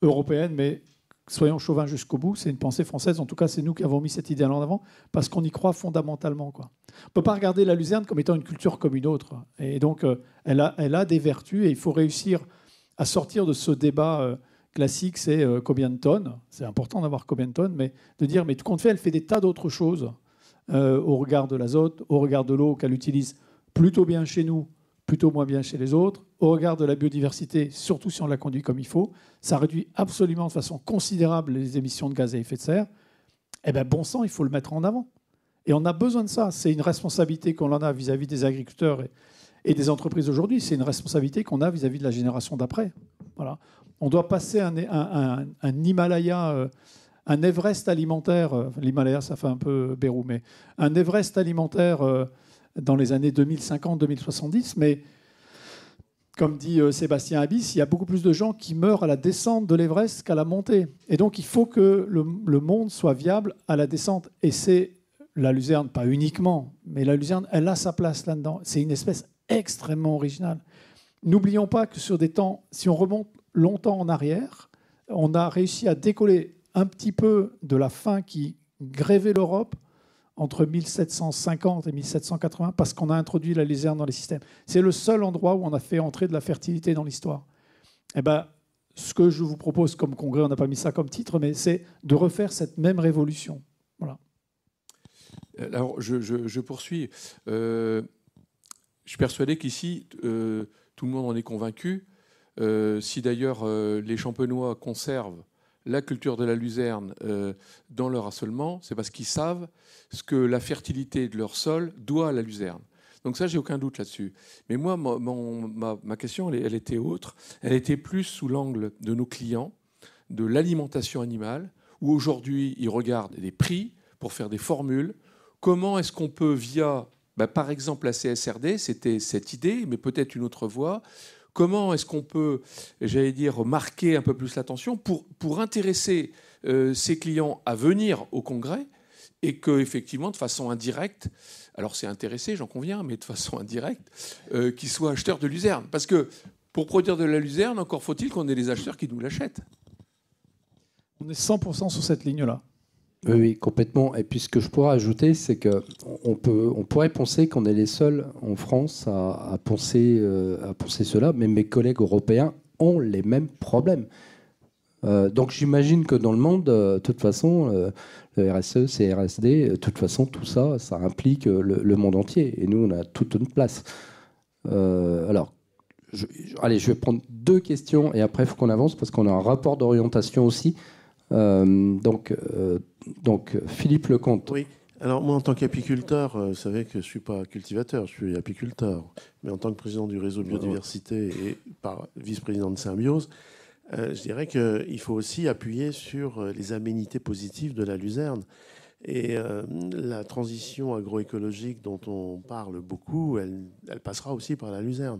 européenne, mais soyons chauvins jusqu'au bout. C'est une pensée française. En tout cas, c'est nous qui avons mis cette idée en avant parce qu'on y croit fondamentalement, quoi. On ne peut pas regarder la luzerne comme étant une culture comme une autre. Et donc, elle a des vertus et il faut réussir à sortir de ce débat classique, c'est combien de tonnes. C'est important d'avoir combien de tonnes, mais de dire, mais tout compte fait, elle fait des tas d'autres choses au regard de l'azote, au regard de l'eau qu'elle utilise plutôt bien chez nous, plutôt moins bien chez les autres, au regard de la biodiversité, surtout si on la conduit comme il faut. Ça réduit absolument de façon considérable les émissions de gaz à effet de serre. Eh bien, bon sang, il faut le mettre en avant. Et on a besoin de ça. C'est une responsabilité qu'on en a vis-à-vis des agriculteurs et des entreprises aujourd'hui. C'est une responsabilité qu'on a vis-à-vis de la génération d'après. Voilà. On doit passer un Himalaya, un Everest alimentaire. L'Himalaya, ça fait un peu Bérou, mais un Everest alimentaire dans les années 2050-2070. Mais comme dit Sébastien Abyss, il y a beaucoup plus de gens qui meurent à la descente de l'Everest qu'à la montée. Et donc, il faut que le monde soit viable à la descente. Et c'est la luzerne, pas uniquement, mais la luzerne, elle a sa place là-dedans. C'est une espèce extrêmement originale. N'oublions pas que sur des temps, si on remonte longtemps en arrière, on a réussi à décoller un petit peu de la faim qui grévait l'Europe entre 1750 et 1780 parce qu'on a introduit la luzerne dans les systèmes. C'est le seul endroit où on a fait entrer de la fertilité dans l'histoire. Eh ben, ce que je vous propose comme congrès, on n'a pas mis ça comme titre, mais c'est de refaire cette même révolution. Voilà. Alors, je poursuis. Je suis persuadé qu'ici, tout le monde en est convaincu. Si d'ailleurs les Champenois conservent la culture de la luzerne dans leur assolement, c'est parce qu'ils savent ce que la fertilité de leur sol doit à la luzerne. Donc ça, j'ai aucun doute là-dessus. Mais moi, ma question, elle était autre. Elle était plus sous l'angle de nos clients, de l'alimentation animale, où aujourd'hui, ils regardent les prix pour faire des formules. Comment est-ce qu'on peut, via, par exemple, la CSRD, c'était cette idée, mais peut-être une autre voie, comment est-ce qu'on peut, j'allais dire, marquer un peu plus l'attention pour intéresser ces clients à venir au congrès et qu'effectivement, de façon indirecte, alors c'est intéressé, j'en conviens, mais de façon indirecte, qu'ils soient acheteurs de luzerne. Parce que pour produire de la luzerne, encore faut-il qu'on ait les acheteurs qui nous l'achètent. On est 100% sur cette ligne-là. Oui, complètement. Et puis ce que je pourrais ajouter, c'est qu'on pourrait penser qu'on est les seuls en France à penser cela, mais mes collègues européens ont les mêmes problèmes. Donc j'imagine que dans le monde, de toute façon, le RSE, CRSD, de toute façon, tout ça, ça implique le monde entier. Et nous, on a toute une place. Alors, allez, je vais prendre 2 questions et après, il faut qu'on avance parce qu'on a un rapport d'orientation aussi. Donc, Philippe Lecomte. Oui. Alors moi, en tant qu'apiculteur, vous savez que je ne suis pas cultivateur, je suis apiculteur. Mais en tant que président du réseau biodiversité et vice-président de Symbiose, je dirais qu'il faut aussi appuyer sur les aménités positives de la luzerne. Et la transition agroécologique dont on parle beaucoup, elle passera aussi par la luzerne.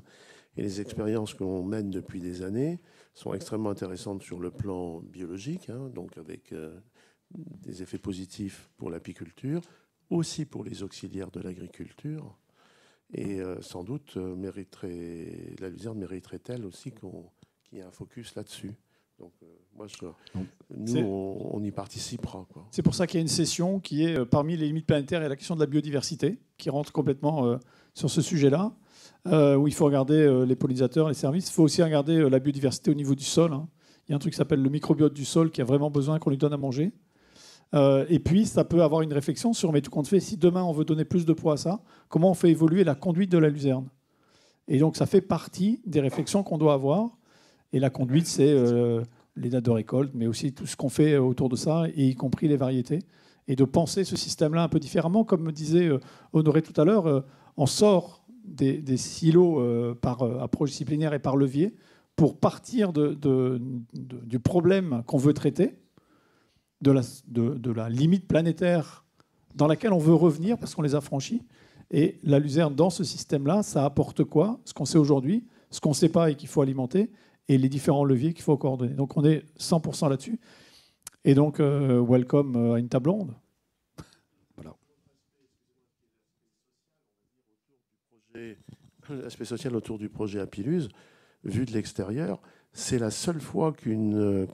Et les expériences que l'on mène depuis des années sont extrêmement intéressantes sur le plan biologique, donc avec des effets positifs pour l'apiculture, aussi pour les auxiliaires de l'agriculture. Et sans doute, la luzerne mériterait-elle aussi qu'il y ait un focus là-dessus. Donc, on y participera, quoi. C'est pour ça qu'il y a une session qui est parmi les limites planétaires et la question de la biodiversité, qui rentre complètement sur ce sujet-là, où il faut regarder les pollinisateurs, les services. Il faut aussi regarder la biodiversité au niveau du sol. Il y a un truc qui s'appelle le microbiote du sol qui a vraiment besoin qu'on lui donne à manger. Et puis, ça peut avoir une réflexion sur, mais tout compte fait, si demain on veut donner plus de poids à ça, comment on fait évoluer la conduite de la luzerne? Et donc, ça fait partie des réflexions qu'on doit avoir. Et la conduite, c'est les dates de récolte, mais aussi tout ce qu'on fait autour de ça, et y compris les variétés. Et de penser ce système-là un peu différemment. Comme me disait Honoré tout à l'heure, on sort des silos par approche disciplinaire et par levier pour partir du problème qu'on veut traiter, de la limite planétaire dans laquelle on veut revenir parce qu'on les a franchis. Et la luzerne, dans ce système-là, ça apporte quoi? Ce qu'on sait aujourd'hui, ce qu'on ne sait pas et qu'il faut alimenter, et les différents leviers qu'il faut coordonner. Donc on est 100% là-dessus. Et donc, welcome à une table ronde. Voilà. L'aspect social autour du projet Apilus, vu de l'extérieur, c'est la seule fois qu'une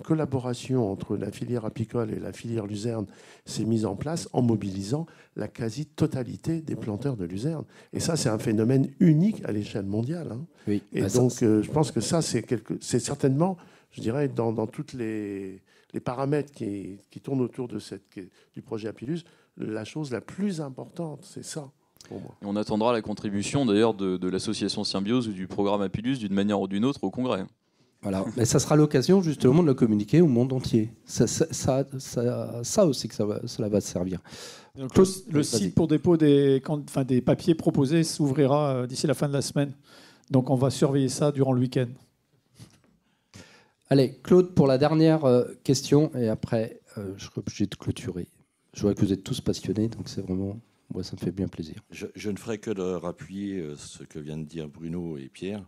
collaboration entre la filière apicole et la filière luzerne s'est mise en place en mobilisant la quasi-totalité des planteurs de luzerne. Et ça, c'est un phénomène unique à l'échelle mondiale. Oui. Et donc, je pense que ça, c'est certainement, je dirais, dans toutes les paramètres qui tournent autour du projet Apilus, la chose la plus importante, c'est ça. Et on attendra la contribution d'ailleurs de l'association Symbiose ou du programme Apilus d'une manière ou d'une autre au Congrès. Voilà, mais ça sera l'occasion justement de le communiquer au monde entier. Ça aussi que cela va servir. Donc, le site pour dépôt des papiers proposés s'ouvrira d'ici la fin de la semaine. Donc on va surveiller ça durant le week-end. Allez, Claude, pour la dernière question, et après je serai obligé de clôturer. Je vois que vous êtes tous passionnés, donc c'est vraiment... Moi, ça me fait bien plaisir. Je ne ferai que de rappuyer ce que viennent de dire Bruno et Pierre.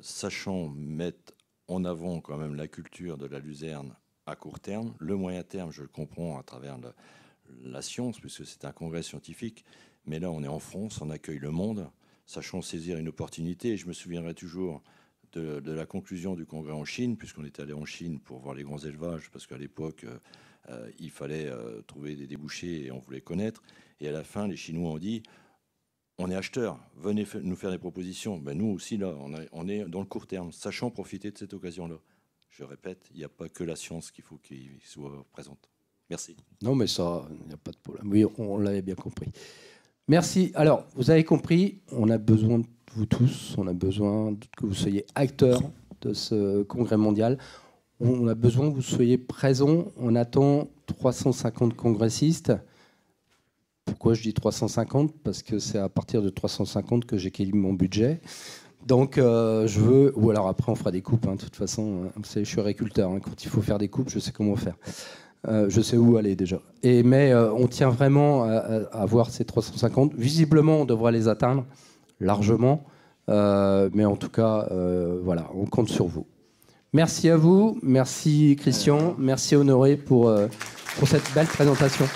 sachant mettre en avant quand même la culture de la luzerne à court terme. Le moyen terme, je le comprends à travers la science, puisque c'est un congrès scientifique. Mais là, on est en France, on accueille le monde, sachant saisir une opportunité. Et je me souviendrai toujours de la conclusion du congrès en Chine, puisqu'on est allé en Chine pour voir les grands élevages, parce qu'à l'époque, il fallait trouver des débouchés et on voulait connaître. Et à la fin, les Chinois ont dit, on est acheteurs, venez nous faire des propositions. Ben nous aussi, là, on est dans le court terme, sachant profiter de cette occasion-là. Je répète, il n'y a pas que la science qu'il faut qu'il soit présente. Merci. Non, mais ça, il n'y a pas de problème. Oui, on l'avait bien compris. Merci. Alors, vous avez compris, on a besoin de vous tous, on a besoin que vous soyez acteurs de ce congrès mondial. On a besoin que vous soyez présents. On attend 350 congressistes. Pourquoi je dis 350 ? Parce que c'est à partir de 350 que j'équilibre mon budget. Donc, je veux... Ou alors après, on fera des coupes. De toute façon, vous savez, je suis agriculteur. Quand il faut faire des coupes, je sais comment faire. Je sais où aller déjà. Mais on tient vraiment à avoir ces 350. Visiblement, on devra les atteindre largement. Mais en tout cas, voilà, on compte sur vous. Merci à vous. Merci Christian. Merci Honoré pour cette belle présentation.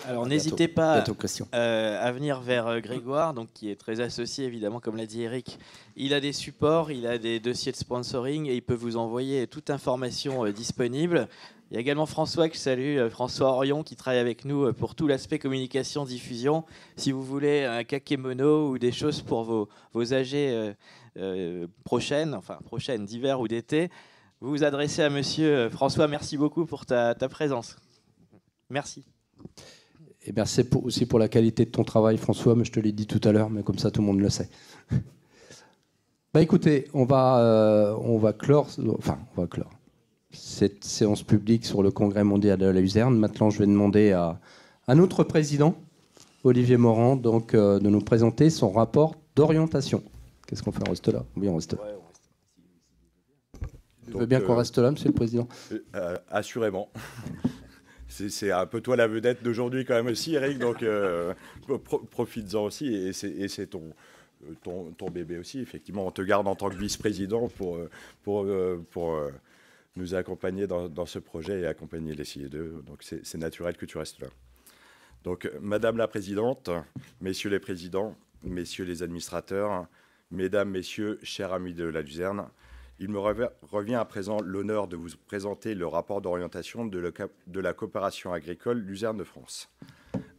Alors n'hésitez pas à venir vers Grégoire, donc, qui est très associé évidemment, comme l'a dit Eric. Il a des supports, il a des dossiers de sponsoring et il peut vous envoyer toute information disponible. Il y a également François que je salue, François Orion, qui travaille avec nous pour tout l'aspect communication, diffusion. Si vous voulez un kakémono ou des choses pour vos AG prochaines, d'hiver ou d'été, vous vous adressez à monsieur François. Merci beaucoup pour ta présence. Merci. Et merci aussi pour la qualité de ton travail, François, mais je te l'ai dit tout à l'heure, mais comme ça tout le monde le sait. Bah écoutez, on va clore cette séance publique sur le Congrès mondial de la luzerne. Maintenant, je vais demander à notre président, Olivier Morand, donc, de nous présenter son rapport d'orientation. Qu'est-ce qu'on fait ? On reste là ? Oui, on reste là. Ouais, tu veux bien qu'on reste là, monsieur le président ? Assurément. C'est un peu toi la vedette d'aujourd'hui quand même aussi, Eric, donc profites-en aussi, et c'est ton bébé aussi. Effectivement, on te garde en tant que vice-président pour nous accompagner dans ce projet et accompagner les CIE2, donc c'est naturel que tu restes là. Donc, Madame la Présidente, Messieurs les Présidents, Messieurs les administrateurs, Mesdames, Messieurs, chers amis de la Luzerne, il me revient à présent l'honneur de vous présenter le rapport d'orientation de la coopération agricole Luzerne de France.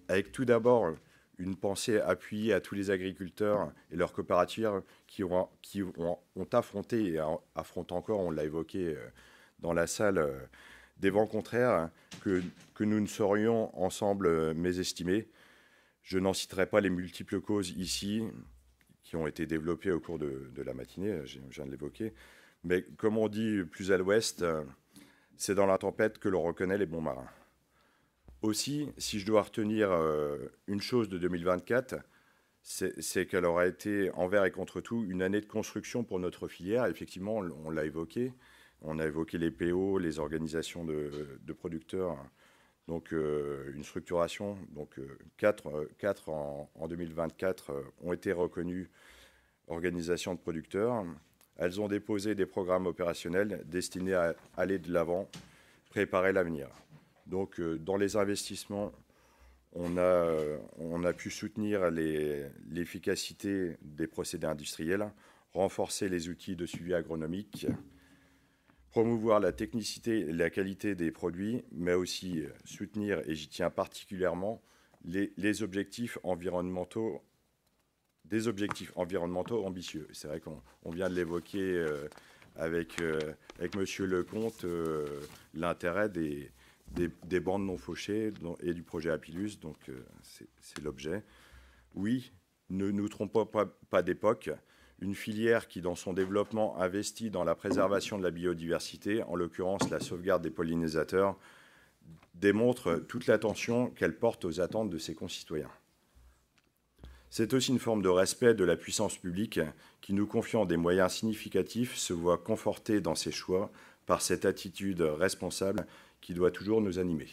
Avec tout d'abord une pensée appuyée à tous les agriculteurs et leurs coopératives qui ont affronté et affrontent encore, on l'a évoqué dans la salle, des vents contraires que nous ne saurions ensemble mésestimer. Je n'en citerai pas les multiples causes ici qui ont été développées au cours de la matinée, je viens de l'évoquer. Mais comme on dit plus à l'ouest, c'est dans la tempête que l'on reconnaît les bons marins. Aussi, si je dois retenir une chose de 2024, c'est qu'elle aura été envers et contre tout une année de construction pour notre filière. Effectivement, on l'a évoqué. On a évoqué les PO, les organisations de producteurs. Donc une structuration. Donc 4 en 2024 ont été reconnues organisations de producteurs. Elles ont déposé des programmes opérationnels destinés à aller de l'avant, préparer l'avenir. Donc, dans les investissements, on a pu soutenir l'efficacité des procédés industriels, renforcer les outils de suivi agronomique, promouvoir la technicité et la qualité des produits, mais aussi soutenir, et j'y tiens particulièrement, les objectifs environnementaux. Des objectifs environnementaux ambitieux. C'est vrai qu'on vient de l'évoquer avec Monsieur Lecomte, l'intérêt des bandes non fauchées et du projet Apilus, donc c'est l'objet. Oui, ne nous trompons pas d'époque. Une filière qui, dans son développement, investit dans la préservation de la biodiversité, en l'occurrence la sauvegarde des pollinisateurs, démontre toute l'attention qu'elle porte aux attentes de ses concitoyens. C'est aussi une forme de respect de la puissance publique qui, nous confiant des moyens significatifs, se voit confortée dans ses choix par cette attitude responsable qui doit toujours nous animer.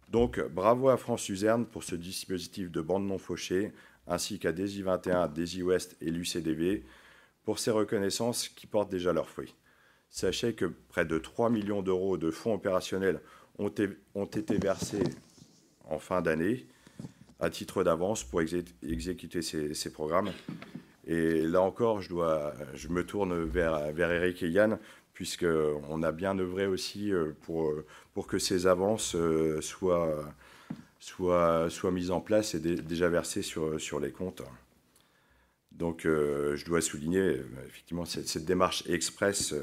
Donc, bravo à France Luzerne pour ce dispositif de bande non fauchée, ainsi qu'à DESI 21, DESI Ouest et l'UCDV pour ces reconnaissances qui portent déjà leurs fruits. Sachez que près de 3 millions d'euros de fonds opérationnels ont été versés en fin d'année à titre d'avance pour exécuter ces programmes. Et là encore, je me tourne vers Eric et Yann, puisqu'on a bien œuvré aussi pour que ces avances soient mises en place et déjà versées sur les comptes. Donc, je dois souligner effectivement cette démarche express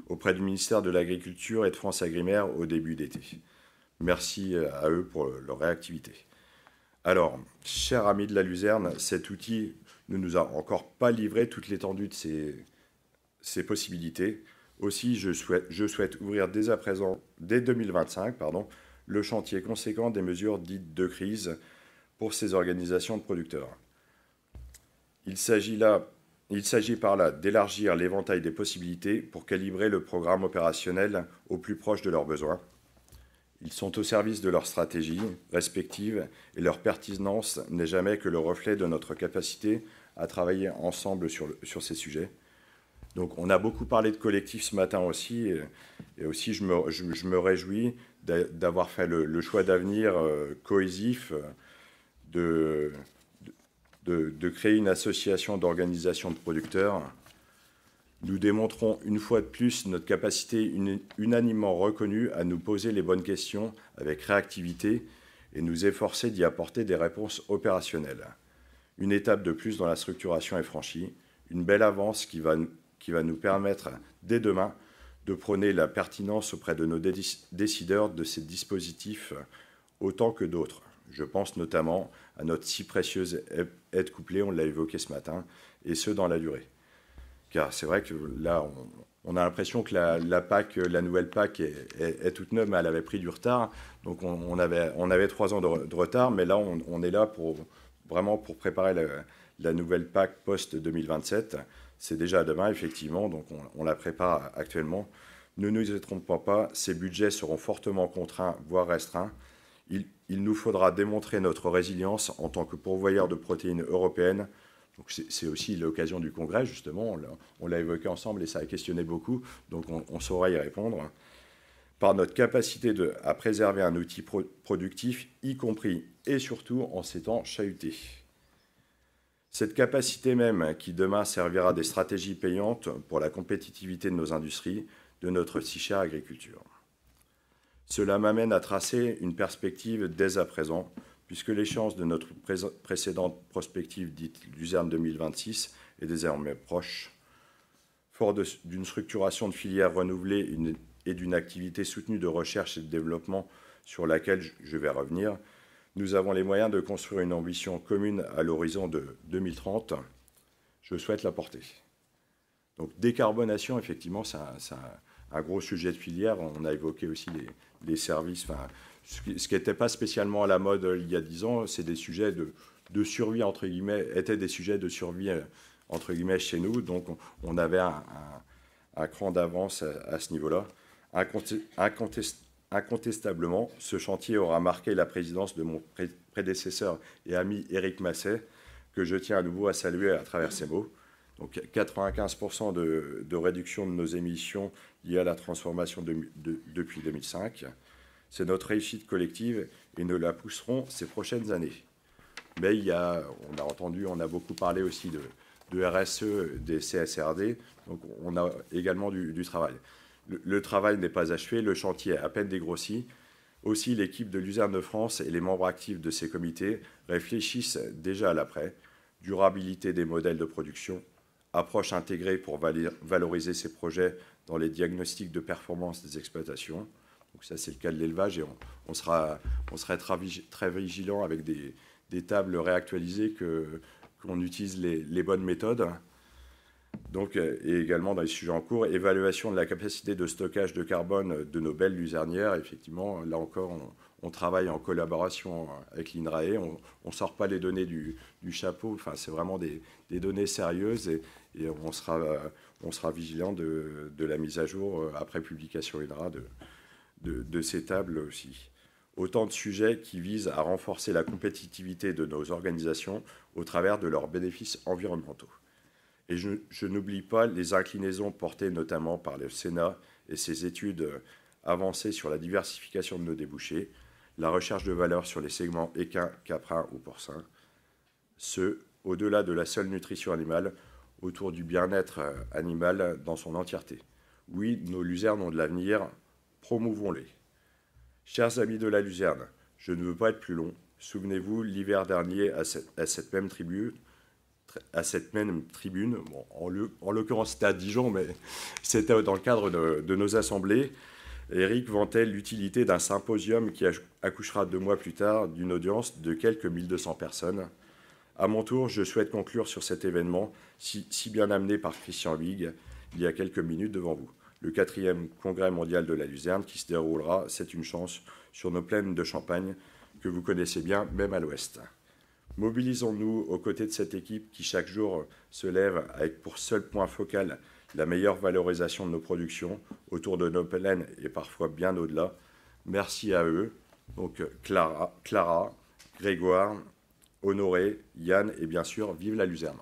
auprès du ministère de l'Agriculture et de France Agrimaire au début d'été. Merci à eux pour leur réactivité. Alors, chers amis de la Luzerne, cet outil ne nous a encore pas livré toute l'étendue de ses possibilités. Aussi, je souhaite ouvrir dès à présent, dès 2025, le chantier conséquent des mesures dites de crise pour ces organisations de producteurs. Il s'agit par là d'élargir l'éventail des possibilités pour calibrer le programme opérationnel au plus proche de leurs besoins. Ils sont au service de leur stratégie respective et leur pertinence n'est jamais que le reflet de notre capacité à travailler ensemble sur ces sujets. Donc on a beaucoup parlé de collectif ce matin aussi, et aussi je me réjouis d'avoir fait le choix d'avenir cohésif de créer une association d'organisation de producteurs. Nous démontrons une fois de plus notre capacité unanimement reconnue à nous poser les bonnes questions avec réactivité et nous efforcer d'y apporter des réponses opérationnelles. Une étape de plus dans la structuration est franchie, une belle avance qui va nous permettre dès demain de prôner la pertinence auprès de nos décideurs de ces dispositifs autant que d'autres. Je pense notamment à notre si précieuse aide couplée, on l'a évoqué ce matin, et ce dans la durée. Car c'est vrai que là, on a l'impression que la nouvelle PAC est toute neuve, mais elle avait pris du retard. Donc on avait 3 ans de retard, mais là, on est là vraiment pour préparer la nouvelle PAC post-2027. C'est déjà demain, effectivement, donc on la prépare actuellement. Ne nous y trompons pas, ces budgets seront fortement contraints, voire restreints. Il nous faudra démontrer notre résilience en tant que pourvoyeur de protéines européennes. Donc c'est aussi l'occasion du Congrès, justement. On l'a évoqué ensemble et ça a questionné beaucoup, donc on saura y répondre. Par notre capacité à préserver un outil productif, y compris et surtout en ces temps chahutés. Cette capacité même qui demain servira des stratégies payantes pour la compétitivité de nos industries, de notre si chère agriculture. Cela m'amène à tracer une perspective dès à présent, puisque l'échéance de notre précédente prospective dite Luzerne 2026 est désormais proche. Fort d'une structuration de filières renouvelée et d'une activité soutenue de recherche et de développement sur laquelle je vais revenir, nous avons les moyens de construire une ambition commune à l'horizon de 2030. Je souhaite la porter. Donc décarbonation, effectivement, c'est un gros sujet de filière. On a évoqué aussi les services. Ce qui n'était pas spécialement à la mode il y a 10 ans, c'est des sujets de survie, entre guillemets, étaient des sujets de survie, entre guillemets, chez nous. Donc on avait un cran d'avance à ce niveau-là. Incontestablement, ce chantier aura marqué la présidence de mon prédécesseur et ami Éric Masset, que je tiens à nouveau à saluer à travers ces mots. Donc 95% de réduction de nos émissions liées à la transformation depuis 2005. C'est notre réussite collective et nous la pousserons ces prochaines années. Mais on a beaucoup parlé aussi de RSE, des CSRD, donc on a également du travail. Le travail n'est pas achevé, le chantier est à peine dégrossi. Aussi, l'équipe de Luzerne de France et les membres actifs de ces comités réfléchissent déjà à l'après, durabilité des modèles de production, approche intégrée pour valoriser ces projets dans les diagnostics de performance des exploitations. Donc ça, c'est le cas de l'élevage et on sera très vigilant avec des tables réactualisées qu'on utilise les bonnes méthodes. Donc, et également dans les sujets en cours, évaluation de la capacité de stockage de carbone de nos belles luzernières. Effectivement, là encore, on travaille en collaboration avec l'INRAE. On ne sort pas les données du chapeau. Enfin, c'est vraiment des données sérieuses et on sera vigilant de la mise à jour après publication INRA de ces tables aussi. Autant de sujets qui visent à renforcer la compétitivité de nos organisations au travers de leurs bénéfices environnementaux. Et je n'oublie pas les inclinaisons portées notamment par le Sénat et ses études avancées sur la diversification de nos débouchés, la recherche de valeur sur les segments équins, caprins ou porcins, ce, au-delà de la seule nutrition animale, autour du bien-être animal dans son entièreté. Oui, nos luzernes ont de l'avenir, promouvons-les. Chers amis de la luzerne, je ne veux pas être plus long. Souvenez-vous, l'hiver dernier, à cette même tribune, bon, en l'occurrence c'était à Dijon, mais c'était dans le cadre de nos assemblées, Éric vantait l'utilité d'un symposium qui accouchera 2 mois plus tard d'une audience de quelques 1200 personnes. À mon tour, je souhaite conclure sur cet événement si bien amené par Christian Huyghe il y a quelques minutes devant vous. Le 4e congrès mondial de la luzerne qui se déroulera, c'est une chance, sur nos plaines de Champagne que vous connaissez bien, même à l'ouest. Mobilisons-nous aux côtés de cette équipe qui chaque jour se lève avec pour seul point focal la meilleure valorisation de nos productions autour de nos plaines et parfois bien au-delà. Merci à eux, donc Clara, Grégoire, Honoré, Yann et bien sûr, vive la luzerne.